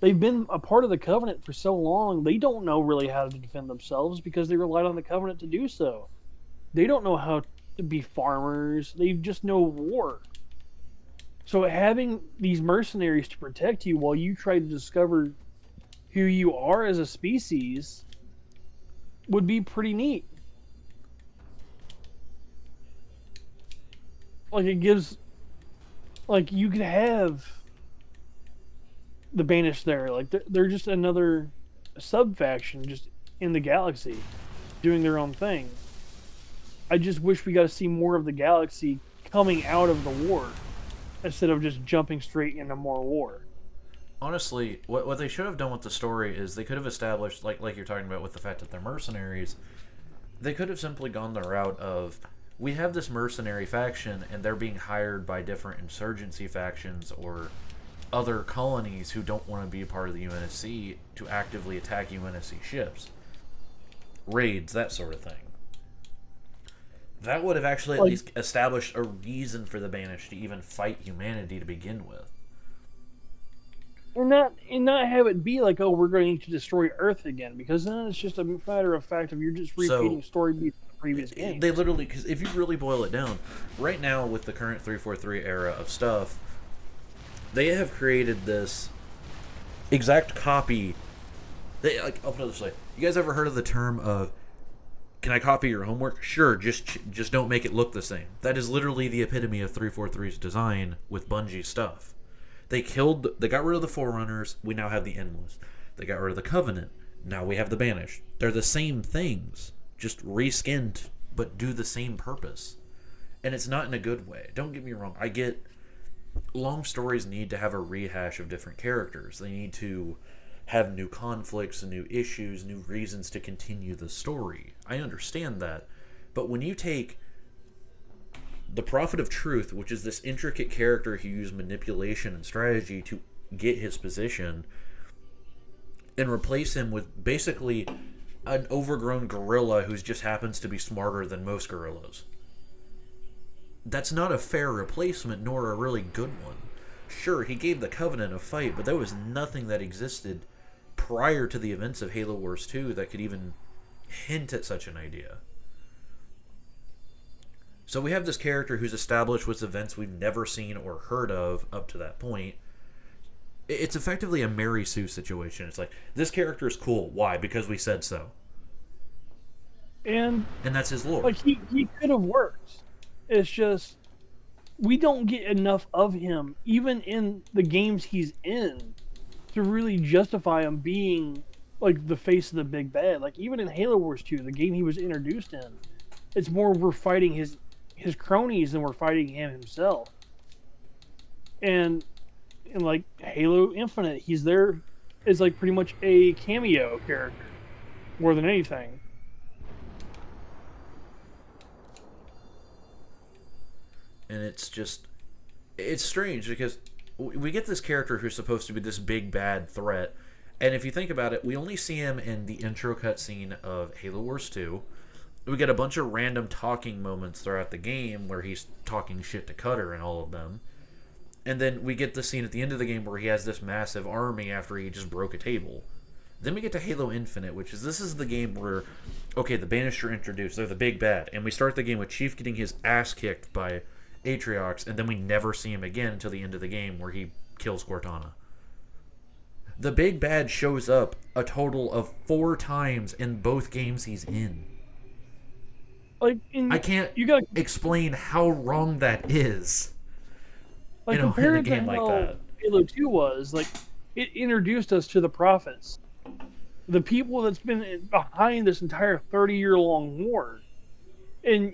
They've been a part of the Covenant for so long, they don't know really how to defend themselves because they relied on the Covenant to do so. They don't know how to be farmers. They just know war. So having these mercenaries to protect you while you try to discover who you are as a species would be pretty neat. Like it gives, like you could have the Banished there. Like they're just another sub faction just in the galaxy doing their own thing. I just wish we got to see more of the galaxy coming out of the war instead of just jumping straight into more war. Honestly, what they should have done with the story is they could have established, like you're talking about with the fact that they're mercenaries, they could have simply gone the route of, we have this mercenary faction and they're being hired by different insurgency factions or other colonies who don't want to be a part of the UNSC to actively attack UNSC ships. Raids, that sort of thing. That would have actually at Like, least established a reason for the Banished to even fight humanity to begin with. and not have it be like, oh, we're going to destroy Earth again, because then it's just a matter of fact of you're just repeating So, story beats from the previous game. they literally, because if you really boil it down, right now with the current 343 era of stuff, they have created this exact copy. They, like, I'll put it this way: you guys ever heard of the term of, "Can I copy your homework?" Sure, just don't make it look the same. That is literally the epitome of 343's design with Bungie stuff. They got rid of the Forerunners. We now have the Endless. They got rid of the Covenant. Now we have the Banished. They're the same things, just reskinned, but do the same purpose. And it's not in a good way. Don't get me wrong. I get long stories need to have a rehash of different characters. They need to have new conflicts, new issues, new reasons to continue the story. I understand that. But when you take the Prophet of Truth, which is this intricate character who used manipulation and strategy to get his position, and replace him with basically an overgrown gorilla who just happens to be smarter than most gorillas, that's not a fair replacement, nor a really good one. Sure, he gave the Covenant a fight, but there was nothing that existed prior to the events of Halo Wars 2 that could even hint at such an idea. So we have this character who's established with events we've never seen or heard of up to that point. It's effectively a Mary Sue situation. It's like, this character is cool. Why? Because we said so. And that's his lore. like he could have worked. It's just we don't get enough of him, even in the games he's in, to really justify him being like the face of the big bad. Like even in Halo Wars 2, the game he was introduced in, it's more we're fighting his cronies than we're fighting him himself. And in like Halo Infinite, he's there as like pretty much a cameo character more than anything. And it's strange because we get this character who's supposed to be this big bad threat, and if you think about it, we only see him in the intro cutscene of Halo Wars 2. We get a bunch of random talking moments throughout the game where he's talking shit to Cutter and all of them. And then we get the scene at the end of the game where he has this massive army after he just broke a table. Then we get to Halo Infinite, which is this is the game where, okay, the Banished are introduced, they're the big bad, and we start the game with Chief getting his ass kicked by Atriox, and then we never see him again until the end of the game where he kills Cortana. The big bad shows up a total of 4 times in both games he's in. Like I can't explain how wrong that is. Like in a compared game to like how that. Halo 2 was, like it introduced us to the prophets, the people that's been behind this entire 30-year-long war. And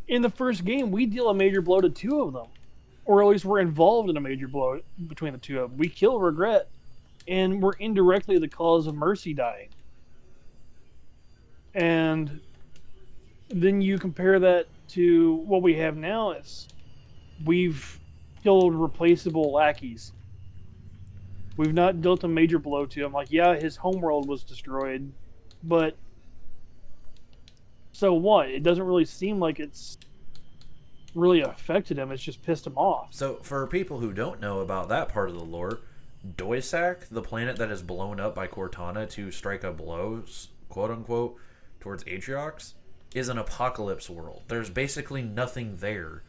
in the first game, we deal a major blow to 2 of them, or at least we're involved in a major blow between the 2 of them. We kill Regret, and we're indirectly the cause of Mercy dying. And then you compare that to what we have now is we've killed replaceable lackeys. We've not dealt a major blow to him. Like, yeah, his homeworld was destroyed, but so what? It doesn't really seem like it's really affected him. It's just pissed him off. So, for people who don't know about that part of the lore, Doisak, the planet that is blown up by Cortana to strike a blow, quote-unquote, towards Atriox, is an apocalypse world. There's basically nothing there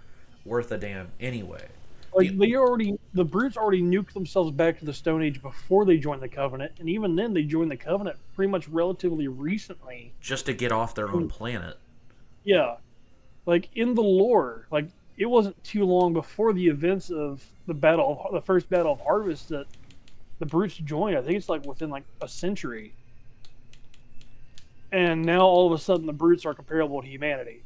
worth a damn anyway. Like, the brutes already nuked themselves back to the Stone Age before they joined the Covenant, and even then they joined the Covenant pretty much relatively recently. Just to get off their own planet. Yeah. Like, in the lore, like, it wasn't too long before the events of the first Battle of Harvest that the brutes joined. I think it's like within like a century. And now all of a sudden the brutes are comparable to humanity.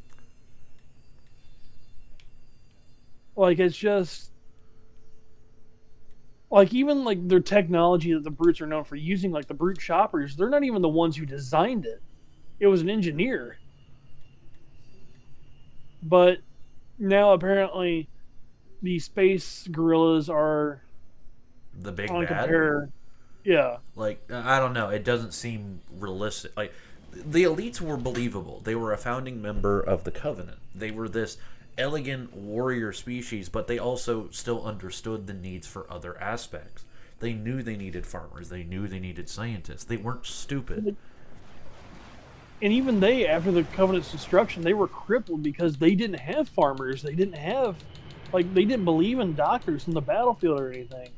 Like, it's just like even like their technology that the brutes are known for using, like the brute choppers, they're not even the ones who designed it. It was an engineer. But now apparently the space gorillas are the big bad. Yeah. Like, I don't know. It doesn't seem realistic. Like, the elites were believable. They were a founding member of the Covenant. They were this elegant warrior species, but they also still understood the needs for other aspects. They knew they needed farmers. They knew they needed scientists. They weren't stupid. And even they, after the Covenant's destruction, they were crippled because they didn't have farmers. They didn't have, like, they didn't believe in doctors in the battlefield or anything.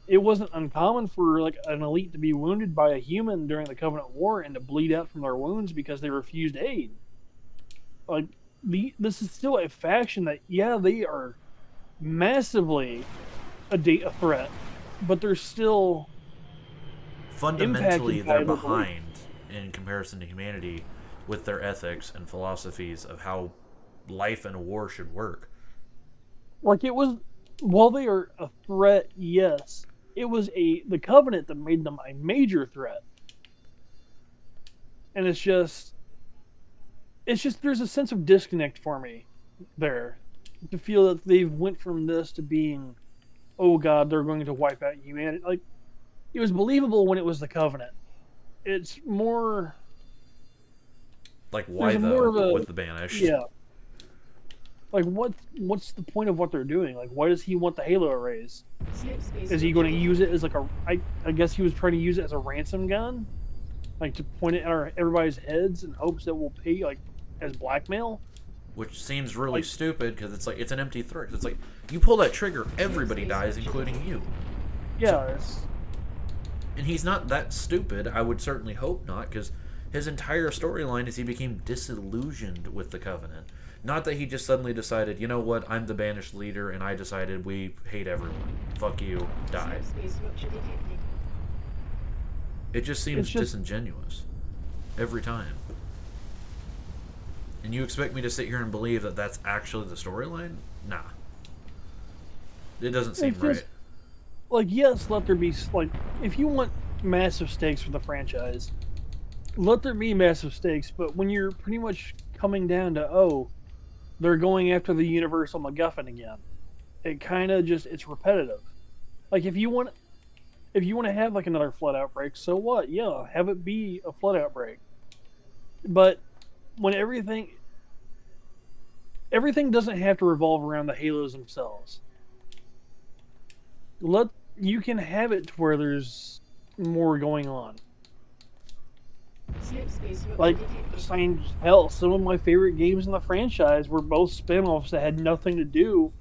It wasn't uncommon for, like, an elite to be wounded by a human during the Covenant War and to bleed out from their wounds because they refused aid. Like, this is still a faction that, yeah, they are massively a threat, but they're still fundamentally they're behind in comparison to humanity with their ethics and philosophies of how life and war should work. Like it was, while they are a threat, yes, it was the Covenant that made them a major threat, and it's just there's a sense of disconnect for me there, to feel that they've went from this to being, oh god, they're going to wipe out humanity. Like it was believable when it was the Covenant. It's more Like, why there's more though of a with the banished? yeah. Like what's the point of what they're doing? Like why does he want the Halo arrays? Slip space Is he going to rupture use it as like I guess he was trying to use it as a ransom gun, like to point it at everybody's heads in hopes that we'll pay like as blackmail. Which seems really Like stupid because it's like it's an empty threat. It's like you pull that trigger, everybody dies, including you. yeah, it's, And he's not that stupid. I would certainly hope not, because his entire storyline is he became disillusioned with the Covenant. Not that he just suddenly decided, you know what, I'm the banished leader, and I decided we hate everyone. Fuck you, die. Slip space rupture detected. It just seems It's just- disingenuous every time. And you expect me to sit here and believe that that's actually the storyline? Nah. It doesn't seem it's just right. like yes, let there be like if you want massive stakes for the franchise, let there be massive stakes. But when you're pretty much coming down to they're going after the Universal MacGuffin again, it kind of just it's repetitive. Like if you want to have like another flood outbreak, so what? Yeah, have it be a flood outbreak. But when everything doesn't have to revolve around the Halos themselves. Let You can have it to where there's more going on. Slip space rupture Like detected. hell, some of my favorite games in the franchise were both spin-offs that had nothing to do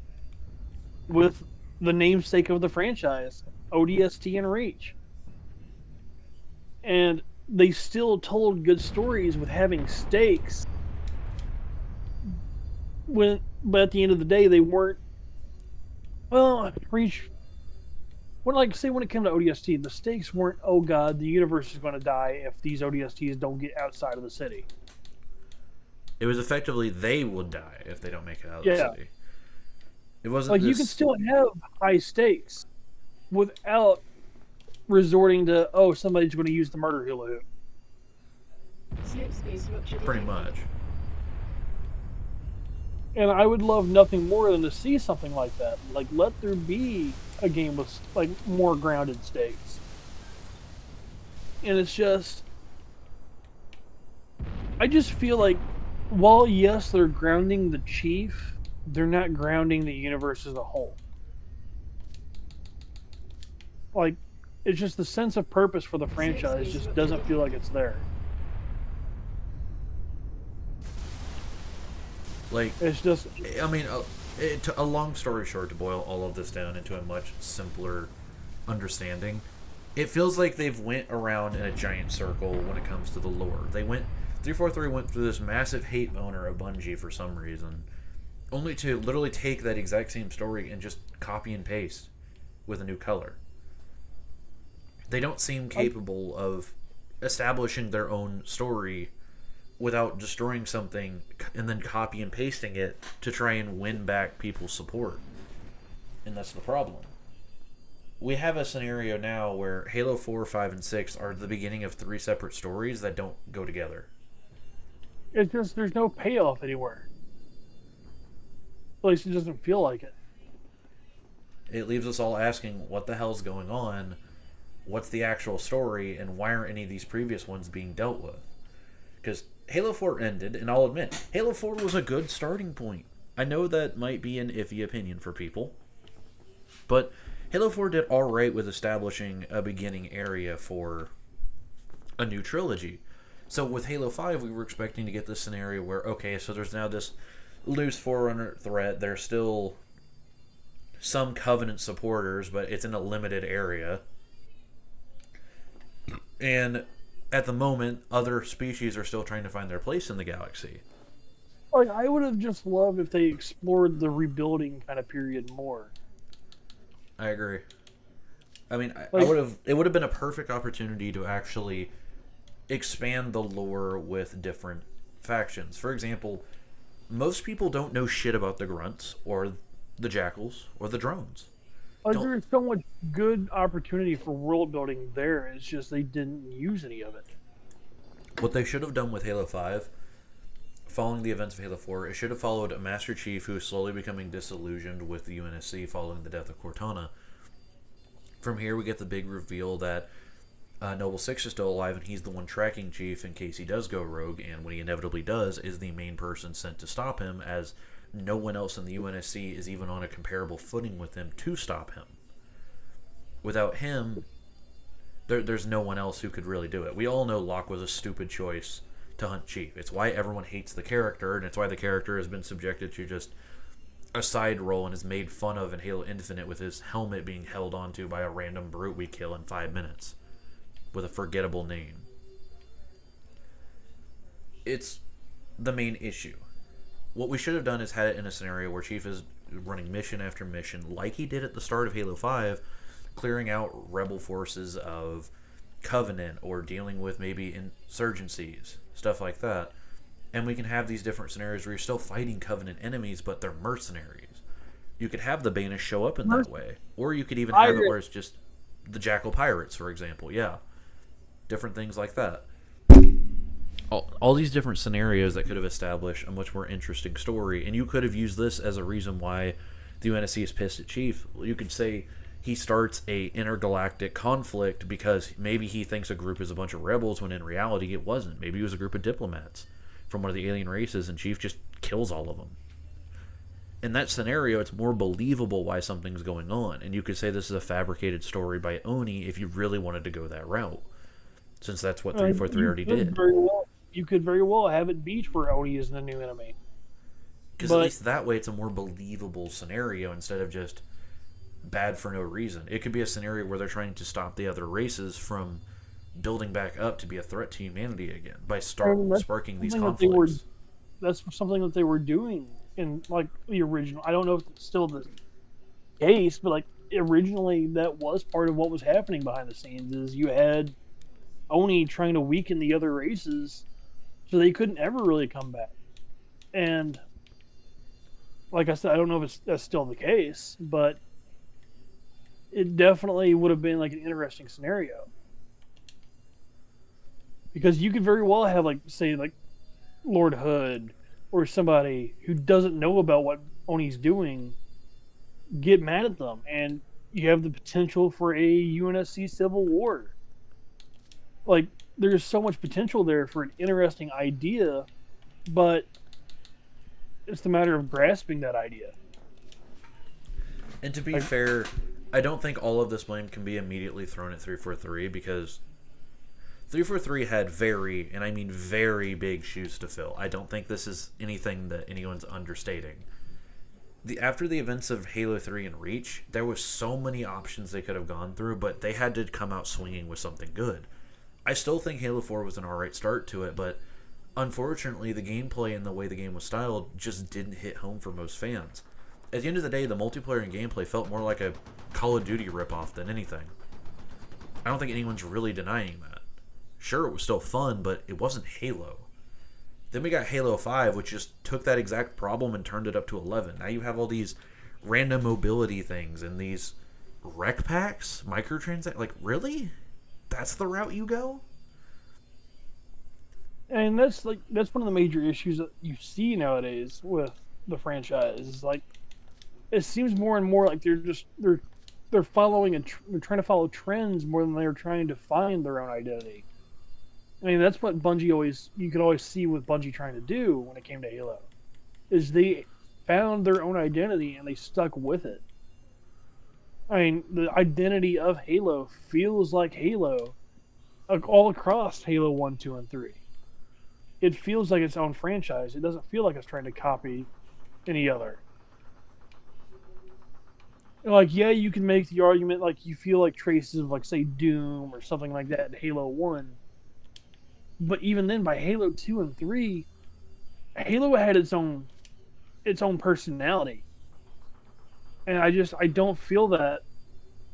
with the namesake of the franchise, ODST and Reach. And they still told good stories with having stakes. But at the end of the day, they weren't. Well, Reach. When it came to ODST, the stakes weren't. Oh God, the universe is going to die if these ODSTs don't get outside of the city. It was effectively they will die if they don't make it out of the Yeah, city. It wasn't like you can this. still have high stakes without resorting to somebody's going to use the murder hula hoop. Slip space rupture detected. Pretty much. And I would love nothing more than to see something like that. Like let there be a game with like more grounded stakes. And it's just I just feel like while yes, they're grounding the chief, they're not grounding the universe as a whole. Like it's just the sense of purpose for the franchise just doesn't feel like it's there. Like, It's just I mean, a long story short, to boil all of this down into a much simpler understanding, it feels like they've went around in a giant circle when it comes to the lore. 343 went through this massive hate boner of Bungie for some reason, only to literally take that exact same story and just copy and paste with a new color. They don't seem capable of establishing their own story without destroying something and then copy and pasting it to try and win back people's support. And that's the problem. We have a scenario now where Halo 4, 5, and 6 are the beginning of 3 separate stories that don't go together. there's no payoff anywhere. At least it doesn't feel like it. It leaves us all asking what the hell's going on, what's the actual story, and why aren't any of these previous ones being dealt with? Because Halo 4 ended, and I'll admit, Halo 4 was a good starting point. I know that might be an iffy opinion for people, but Halo 4 did alright with establishing a beginning area for a new trilogy. So with Halo 5, we were expecting to get this scenario where, okay, so there's now this loose Forerunner threat, there's still some Covenant supporters, but it's in a limited area. And at the moment, other species are still trying to find their place in the galaxy. Like I would have just loved if they explored the rebuilding kind of period more. I agree. I mean, I Like- would have. It would have been a perfect opportunity to actually expand the lore with different factions. For example, most people don't know shit about the Grunts or the jackals or the drones. Like, Don't there's so much good opportunity for world building there. It's just they didn't use any of it. What they should have done with Halo 5, following the events of Halo 4, it should have followed a Master Chief who is slowly becoming disillusioned with the UNSC following the death of Cortana. From here, we get the big reveal that Noble Six is still alive, and he's the one tracking Chief in case he does go rogue, and when he inevitably does, is the main person sent to stop him, as no one else in the UNSC is even on a comparable footing with him to stop him. Without him, there's no one else who could really do it. We all know Locke was a stupid choice to hunt Chief. It's why everyone hates the character, and it's why the character has been subjected to just a side role and is made fun of in Halo Infinite with his helmet being held onto by a random brute we kill in 5 minutes with a forgettable name. It's the main issue. What we should have done is had it in a scenario where Chief is running mission after mission, like he did at the start of Halo 5, clearing out rebel forces of Covenant or dealing with maybe insurgencies, stuff like that. And we can have these different scenarios where you're still fighting Covenant enemies, but they're mercenaries. You could have the Banished show up in that way. Or you could even have it where it's just the Jackal Pirates, for example. Yeah. Different things like that. All these different scenarios that could have established a much more interesting story. And you could have used this as a reason why the UNSC is pissed at Chief. You could say he starts a intergalactic conflict because maybe he thinks a group is a bunch of rebels when in reality it wasn't. Maybe it was a group of diplomats from one of the alien races, and Chief just kills all of them. In that scenario, it's more believable why something's going on, and you could say this is a fabricated story by Oni if you really wanted to go that route, since that's what 343 already did. You could very well have it be where Oni is the new enemy. Because at least that way it's a more believable scenario instead of just bad for no reason. It could be a scenario where they're trying to stop the other races from building back up to be a threat to humanity again by sparking these conflicts. That's something that they were doing in like the original. I don't know if it's still the case, but like originally that was part of what was happening behind the scenes. Is you had Oni trying to weaken the other races so they couldn't ever really come back. And like I said, I don't know if that's still the case, but it definitely would have been like an interesting scenario. Because you could very well have, like, say, like, Lord Hood or somebody who doesn't know about what Oni's doing get mad at them, and you have the potential for a UNSC civil war. Like, there's so much potential there for an interesting idea, but it's the matter of grasping that idea. And to be fair, I don't think all of this blame can be immediately thrown at 343 because 343 had very, and I mean very big shoes to fill. I don't think this is anything that anyone's understating. After the events of Halo 3 and Reach, there was so many options they could have gone through, but they had to come out swinging with something good. I still think Halo 4 was an alright start to it, but unfortunately the gameplay and the way the game was styled just didn't hit home for most fans. At the end of the day, the multiplayer and gameplay felt more like a Call of Duty ripoff than anything. I don't think anyone's really denying that. Sure, it was still fun, but it wasn't Halo. Then we got Halo 5, which just took that exact problem and turned it up to 11. Now you have all these random mobility things and these rec packs, microtransactions. Like, really? That's the route you go? And that's one of the major issues that you see nowadays with the franchise. Is like, it seems more and more like they're following they're trying to follow trends more than they're trying to find their own identity. I mean, that's what you could always see with Bungie trying to do when it came to Halo, is they found their own identity and they stuck with it. I mean, the identity of Halo feels like Halo, like all across Halo 1, 2, and 3. It feels like its own franchise. It doesn't feel like it's trying to copy any other. Like, yeah, you can make the argument, like, you feel like traces of, like, say, Doom or something like that in Halo 1. But even then, by Halo 2 and 3, Halo had its own personality. And I don't feel that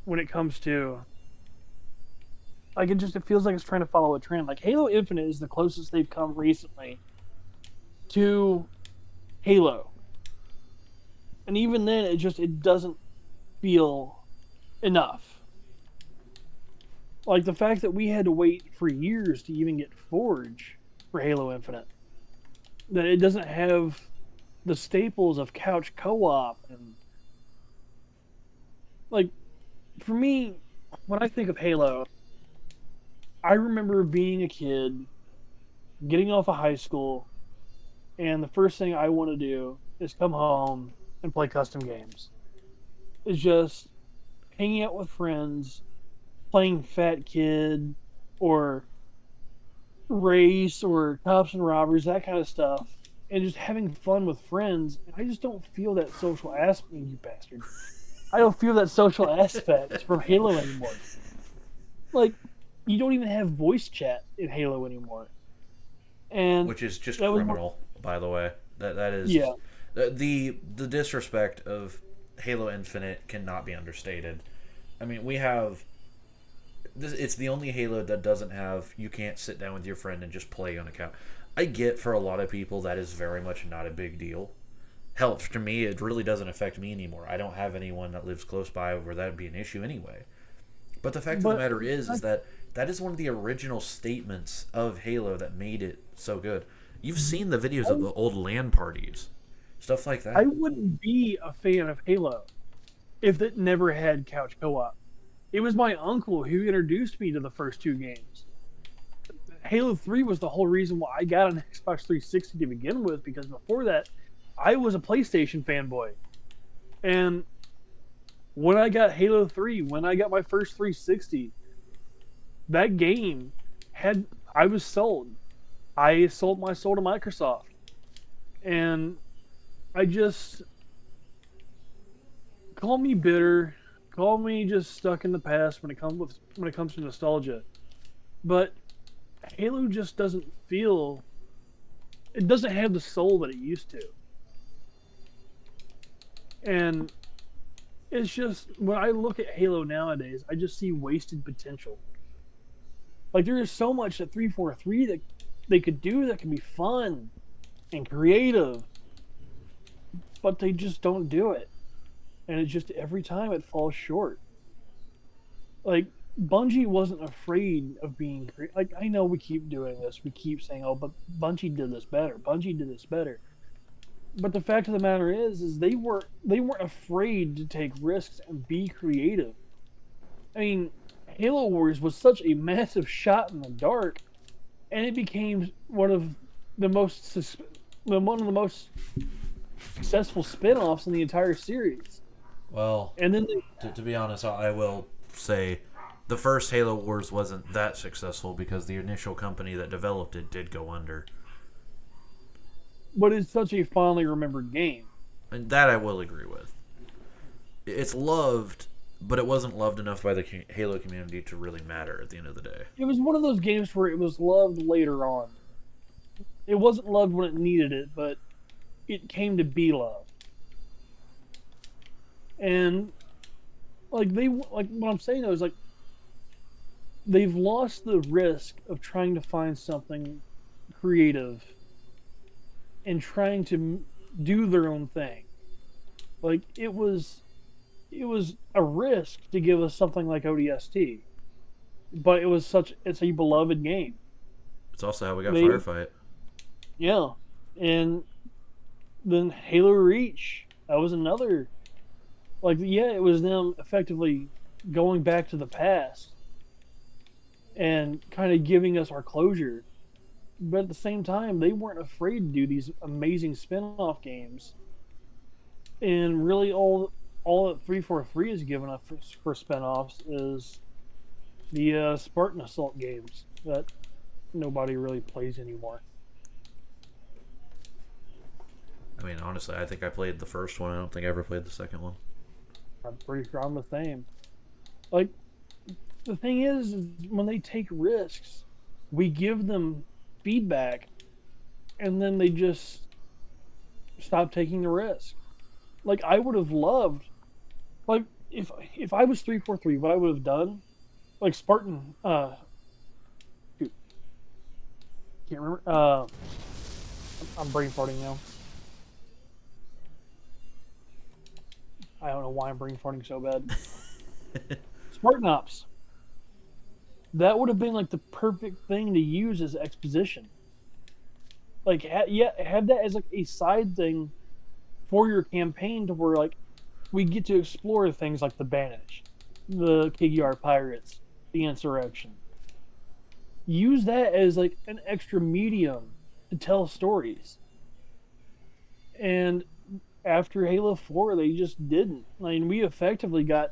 when it comes to... Like, it feels like it's trying to follow a trend. Like, Halo Infinite is the closest they've come recently to Halo. And even then, it doesn't feel enough. Like the fact that we had to wait for years to even get Forge for Halo Infinite, that it doesn't have the staples of couch co-op and like for me, when I think of Halo, I remember being a kid, getting off of high school, and the first thing I want to do is come home and play custom games. It's just hanging out with friends, playing Fat Kid or Race or Cops and Robbers, that kind of stuff, and just having fun with friends. And I just don't feel that social aspect, you bastard. I don't feel that social aspect from Halo anymore. Like, you don't even have voice chat in Halo anymore. And Which is just that was criminal, by the way. That is yeah. the disrespect of Halo Infinite cannot be understated. I mean, we have it's the only Halo that doesn't have you can't sit down with your friend and just play on a couch. I get for a lot of people that is very much not a big deal. Hell, for me, it really doesn't affect me anymore. I don't have anyone that lives close by where that would be an issue anyway. But the fact of the matter is that that is one of the original statements of Halo that made it so good. You've seen the videos of the old LAN parties, stuff like that. I wouldn't be a fan of Halo if it never had couch co-op. It was my uncle who introduced me to the first two games. Halo 3 was the whole reason why I got an Xbox 360 to begin with, because before that, I was a PlayStation fanboy. And when I got Halo 3, when I got my first 360, that game had I was sold. I sold my soul to Microsoft. And I just call me bitter, call me just stuck in the past when it comes to nostalgia. But Halo just doesn't feel it doesn't have the soul that it used to. And it's just when I look at Halo nowadays, I just see wasted potential. Like there is so much that 343 that they could do that can be fun and creative, but they just don't do it. And it just every time it falls short. Like Bungie wasn't afraid of being like I know we keep doing this. We keep saying, "Oh, but Bungie did this better. Bungie did this better." But the fact of the matter is they weren't afraid to take risks and be creative. I mean, Halo Wars was such a massive shot in the dark, and it became one of the most successful spin-offs in the entire series. Well, And then to be honest, I will say the first Halo Wars wasn't that successful because the initial company that developed it did go under. but it's such a fondly remembered game. And that I will agree with. It's loved, but it wasn't loved enough by the Halo community to really matter at the end of the day. It was one of those games where it was loved later on. It wasn't loved when it needed it, but it came to be loved. And like what I'm saying though is like they've lost the risk of trying to find something creative and trying to do their own thing. Like it was a risk to give us something like ODST, but it's a beloved game. It's also how we got They- Firefight. Yeah, and then Halo Reach, that was another. Like, yeah, it was them effectively going back to the past and kind of giving us our closure. But at the same time, they weren't afraid to do these amazing spin-off games. And really, all that 343 has given us for spin-offs is the Spartan Assault games that nobody really plays anymore. I mean, honestly, I think I played the first one. I don't think I ever played the second one. I'm pretty sure I'm the same. Like, the thing is when they take risks, we give them feedback, and then they just stop taking the risk. Like, I would have loved, like, if I was 343, what I would have done, like Spartan, shoot, can't remember. I'm brain farting now. I don't know why I'm brain farting so bad. Spartan Ops. That would have been like the perfect thing to use as exposition. Like, have that as like a side thing for your campaign to where like we get to explore things like the Banished, the KGR Pirates, the Insurrection. Use that as like an extra medium to tell stories. And after Halo 4, they just didn't. I mean, we effectively got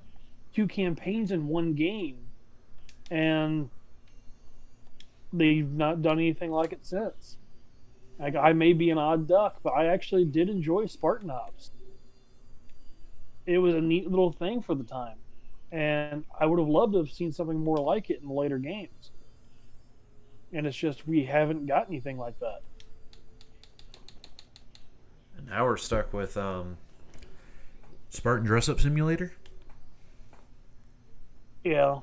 2 campaigns in one game, and they've not done anything like it since. Like, I may be an odd duck, but I actually did enjoy Spartan Ops. It was a neat little thing for the time, and I would have loved to have seen something more like it in the later games. And it's just we haven't got anything like that. And now we're stuck with Spartan Dress Up Simulator. Yeah.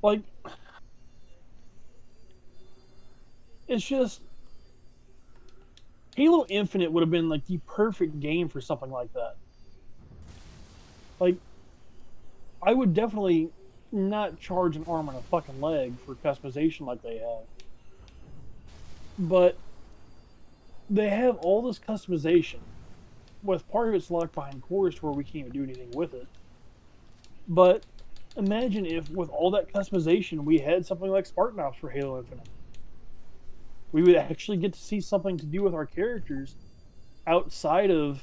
Like, it's just Halo Infinite would have been like the perfect game for something like that. Like, I would definitely not charge an arm and a fucking leg for customization like they have. But they have all this customization, with part of it's locked behind cores to where we can't even do anything with it. But imagine if, with all that customization, we had something like Spartan Ops for Halo Infinite. We would actually get to see something to do with our characters outside of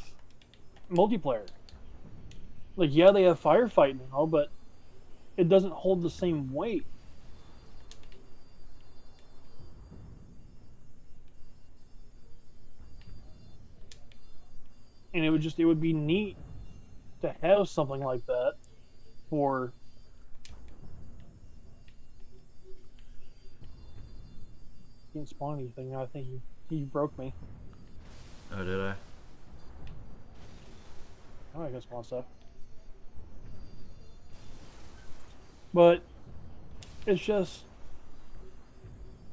multiplayer. Like, yeah, they have firefighting and all, but it doesn't hold the same weight. And it would be neat to have something like that for can't spawn anything. I think you broke me. Oh, did I? Oh, I can spawn stuff. But it's just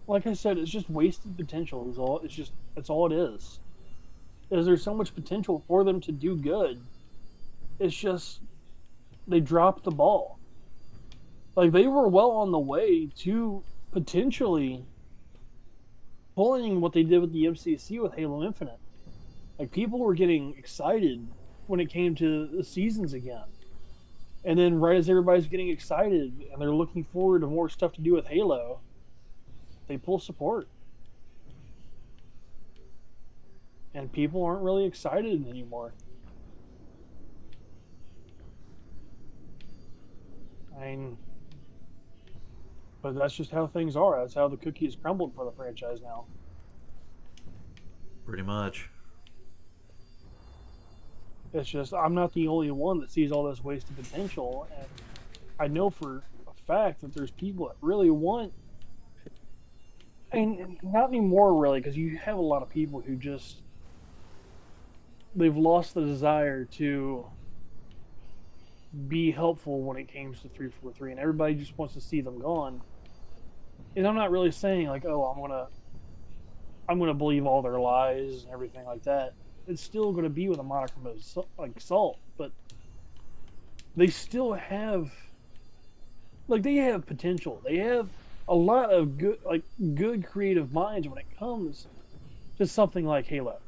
like I said, it's just wasted potential is all it's all it is. There's so much potential for them to do good. It's just they dropped the ball. Like they were well on the way to potentially pulling what they did with the MCC with Halo Infinite. Like people were getting excited when it came to the seasons again. And then right as everybody's getting excited and they're looking forward to more stuff to do with Halo, they pull support. And people aren't really excited anymore. I mean, but that's just how things are. That's how the cookie is crumbled for the franchise now. Pretty much. It's just, I'm not the only one that sees all this wasted potential. And I know for a fact that there's people that really want. And not anymore, really, because you have a lot of people who just. They've lost the desire to be helpful when it comes to 343, and everybody just wants to see them gone. And I'm not really saying like, oh, I'm gonna believe all their lies and everything like that. It's still gonna be with a modicum of like salt, but they still have like they have potential. They have a lot of good creative minds when it comes to something like Halo.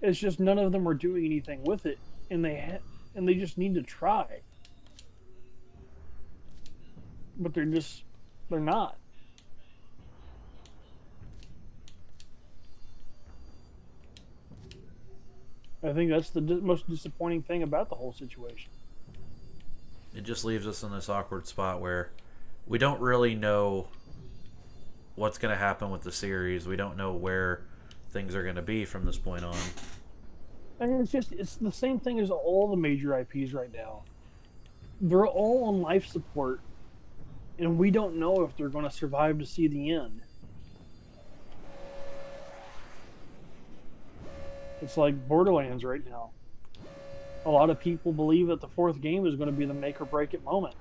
It's just none of them are doing anything with it, and they just need to try. But they're not. I think that's the most disappointing thing about the whole situation. It just leaves us in this awkward spot where we don't really know what's going to happen with the series. We don't know where things are going to be from this point on. I mean, it's the same thing as all the major IPs right now. They're all on life support, and we don't know if they're going to survive to see the end. It's like Borderlands right now. A lot of people believe that the 4th game is going to be the make or break it moment.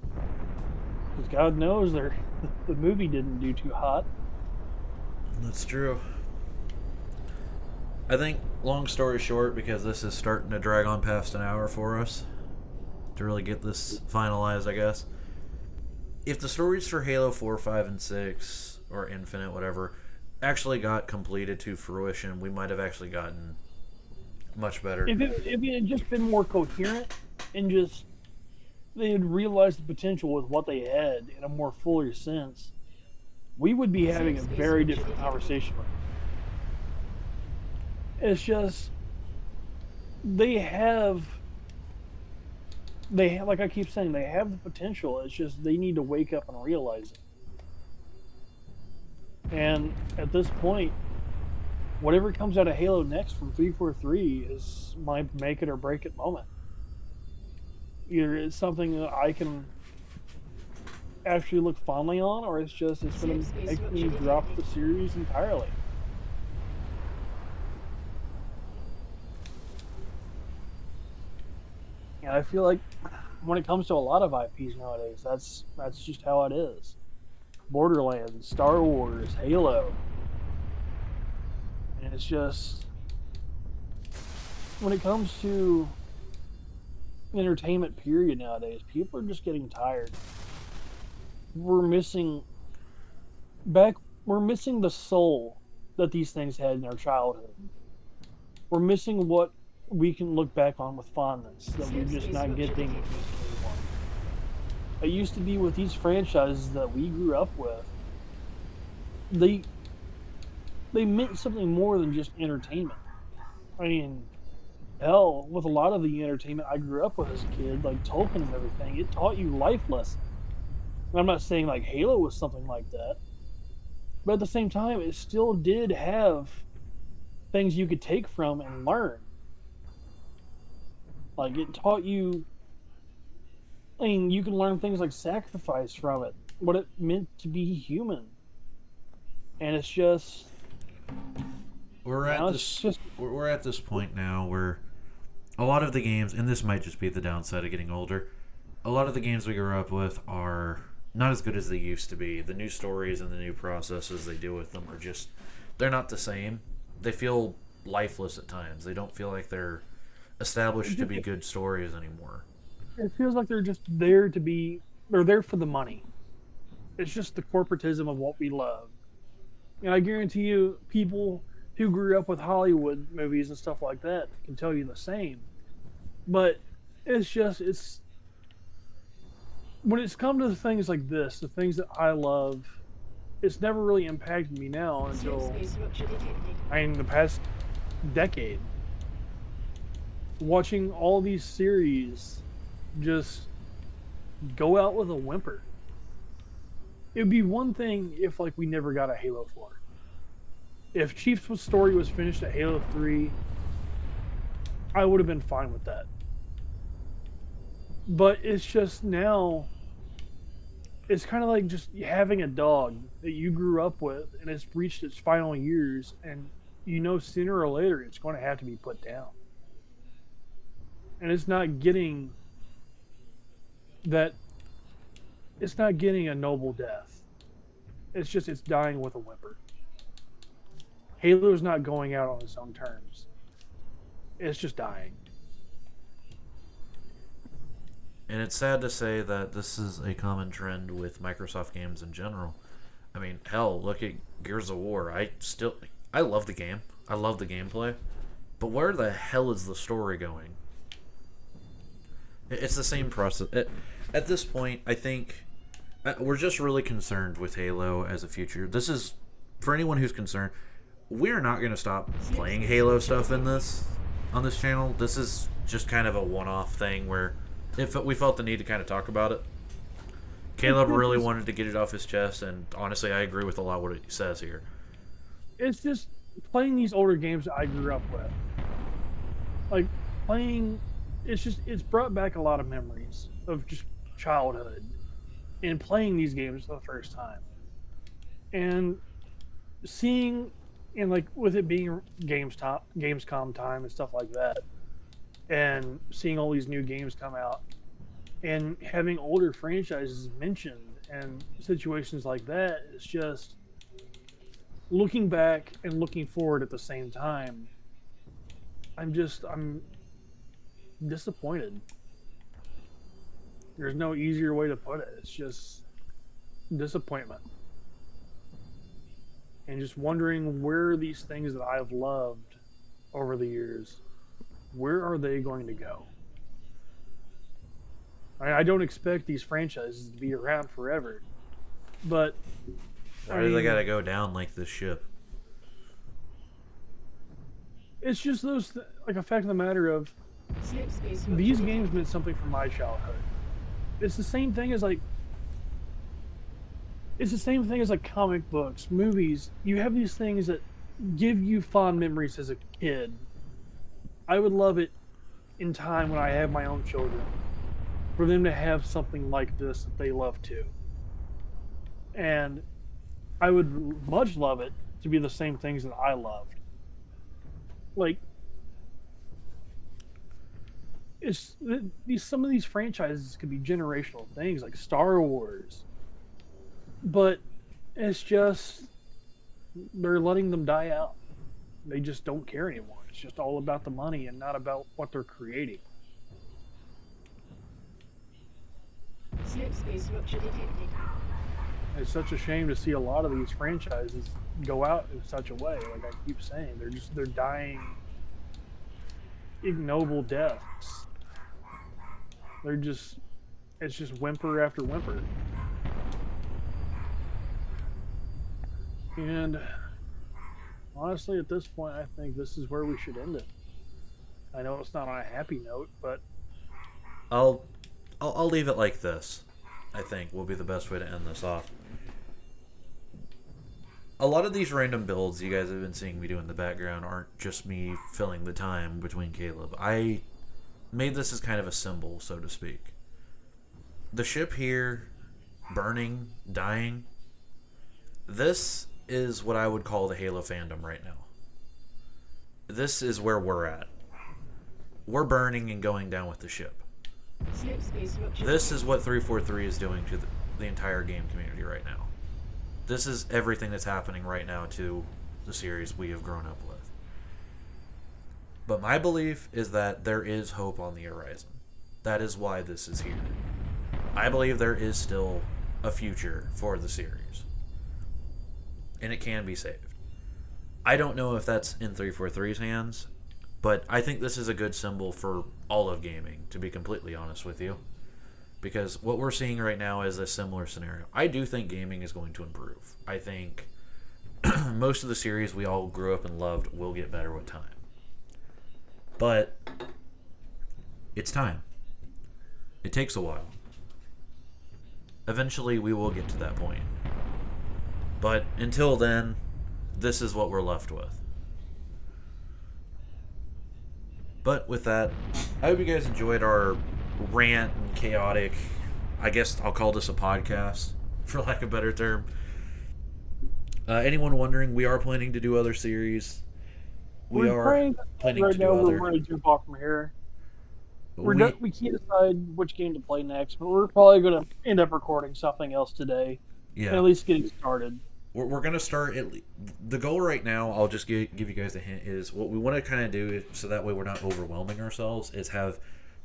Because God knows the movie didn't do too hot. That's true. I think, long story short, because this is starting to drag on past an hour for us to really get this finalized, I guess. If the stories for Halo 4, 5, and 6, or Infinite, whatever, actually got completed to fruition, we might have actually gotten much better. If it had just been more coherent and just they had realized the potential with what they had in a more fuller sense, we would be having a very different conversation right now. It's just they have like I keep saying, they have the potential. It's just they need to wake up and realize it. And at this point, whatever comes out of Halo next from 343 is my make it or break it moment. Either it's something that I can actually look fondly on, or it's going to make me drop the series entirely. And I feel like when it comes to a lot of IPs nowadays, that's just how it is. Borderlands, Star Wars, Halo. And it's just when it comes to entertainment period nowadays, people are just getting tired. We're missing the soul that these things had in our childhood. We're missing what we can look back on with fondness that we're just not getting anymore. It used to be with these franchises that we grew up with. They meant something more than just entertainment. I mean, hell, with a lot of the entertainment I grew up with as a kid, like Tolkien and everything, it taught you life lessons. And I'm not saying like Halo was something like that, but at the same time, it still did have things you could take from and learn. Like it taught you. I mean, you can learn things like sacrifice from it, what it meant to be human, and it's just We're at this point now where a lot of the games, and this might just be the downside of getting older, a lot of the games we grew up with are not as good as they used to be. The new stories and the new processes they do with them are just, they're not the same. They feel lifeless at times. They don't feel like they're established to be good stories anymore. it feels like they're just there to be. They're there for the money. It's just the corporatism of what we love. And I guarantee you, people who grew up with Hollywood movies and stuff like that can tell you the same. But it's when it's come to things like this, the things that I love, it's never really impacted me now until the past decade. Watching all these series just go out with a whimper. It would be one thing if like we never got a Halo 4. If Chief's story was finished at Halo 3, I would have been fine with that. But it's just now, it's kind of like just having a dog that you grew up with and it's reached its final years, and you know sooner or later it's going to have to be put down. And it's not getting a noble death. It's dying with a whimper. Halo's not going out on its own terms. It's just dying. And it's sad to say that this is a common trend with Microsoft games in general. I mean, hell, look at Gears of War. I love the game. I love the gameplay. But where the hell is the story going? It's the same process. At this point, I think we're just really concerned with Halo as a future. This is, for anyone who's concerned, we're not going to stop playing Halo stuff on this channel. This is just kind of a one-off thing where if we felt the need to kind of talk about it. Caleb really wanted to get it off his chest, and honestly, I agree with a lot of what he says here. It's just playing these older games that I grew up with. Like playing, it's brought back a lot of memories of just childhood and playing these games for the first time. And seeing, and like with it being Gamescom time and stuff like that, and seeing all these new games come out and having older franchises mentioned and situations like that, it's just looking back and looking forward at the same time. I'm disappointed. There's no easier way to put it. It's just disappointment. And just wondering where these things that I've loved over the years, where are they going to go? I don't expect these franchises to be around forever, but Why do they gotta go down like this ship? it's just like a fact of the matter of Slip space these rupture games meant something from my childhood. It's the same thing as like comic books, movies. You have these things that give you fond memories as a kid. I would love it in time when I have my own children for them to have something like this that they love too. And I would much love it to be the same things that I loved. Like some of these franchises could be generational things like Star Wars, but it's just they're letting them die out. They just don't care anymore. It's just all about the money and not about what they're creating. Slip space rupture detected. It's such a shame to see a lot of these franchises go out in such a way. Like I keep saying, they're dying ignoble deaths. It's just whimper after whimper. And honestly, at this point, I think this is where we should end it. I know it's not on a happy note, but I'll leave it like this. I think will be the best way to end this off. A lot of these random builds you guys have been seeing me do in the background aren't just me filling the time between Caleb. I made this as kind of a symbol, so to speak. The ship here, burning, dying, this is what I would call the Halo fandom right now. This is where we're at. We're burning and going down with the ship. Slip space rupture. This is what 343 is doing to the entire game community right now. This is everything that's happening right now to the series we have grown up with. But my belief is that there is hope on the horizon. That is why this is here. I believe there is still a future for the series. And it can be saved. I don't know if that's in 343's hands, but I think this is a good symbol for all of gaming, to be completely honest with you. Because what we're seeing right now is a similar scenario. I do think gaming is going to improve. I think most of the series we all grew up and loved will get better with time. But it's time. It takes a while. Eventually we will get to that point. But until then, this is what we're left with. But with that, I hope you guys enjoyed our rant and chaotic, I guess I'll call this a podcast, for lack of a better term. Anyone wondering, we are planning to do other series. We are planning to do other. We're ready to jump off from here. We can't decide which game to play next, but we're probably going to end up recording something else today. Yeah. And at least getting started. We're going to start, the goal right now, I'll just give you guys a hint, is what we want to kind of do, so that way we're not overwhelming ourselves, is have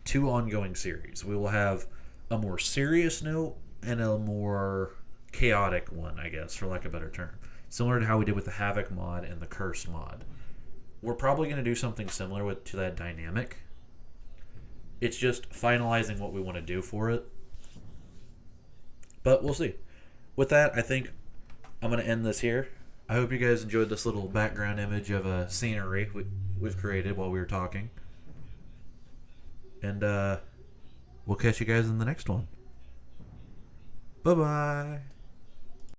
2 ongoing series. We will have a more serious note and a more chaotic one, I guess, for lack of a better term. Similar to how we did with the Havoc mod and the Curse mod. We're probably going to do something similar to that dynamic. It's just finalizing what we want to do for it. But we'll see. With that, I think I'm going to end this here. I hope you guys enjoyed this little background image of a scenery we've created while we were talking. And we'll catch you guys in the next one. Bye-bye.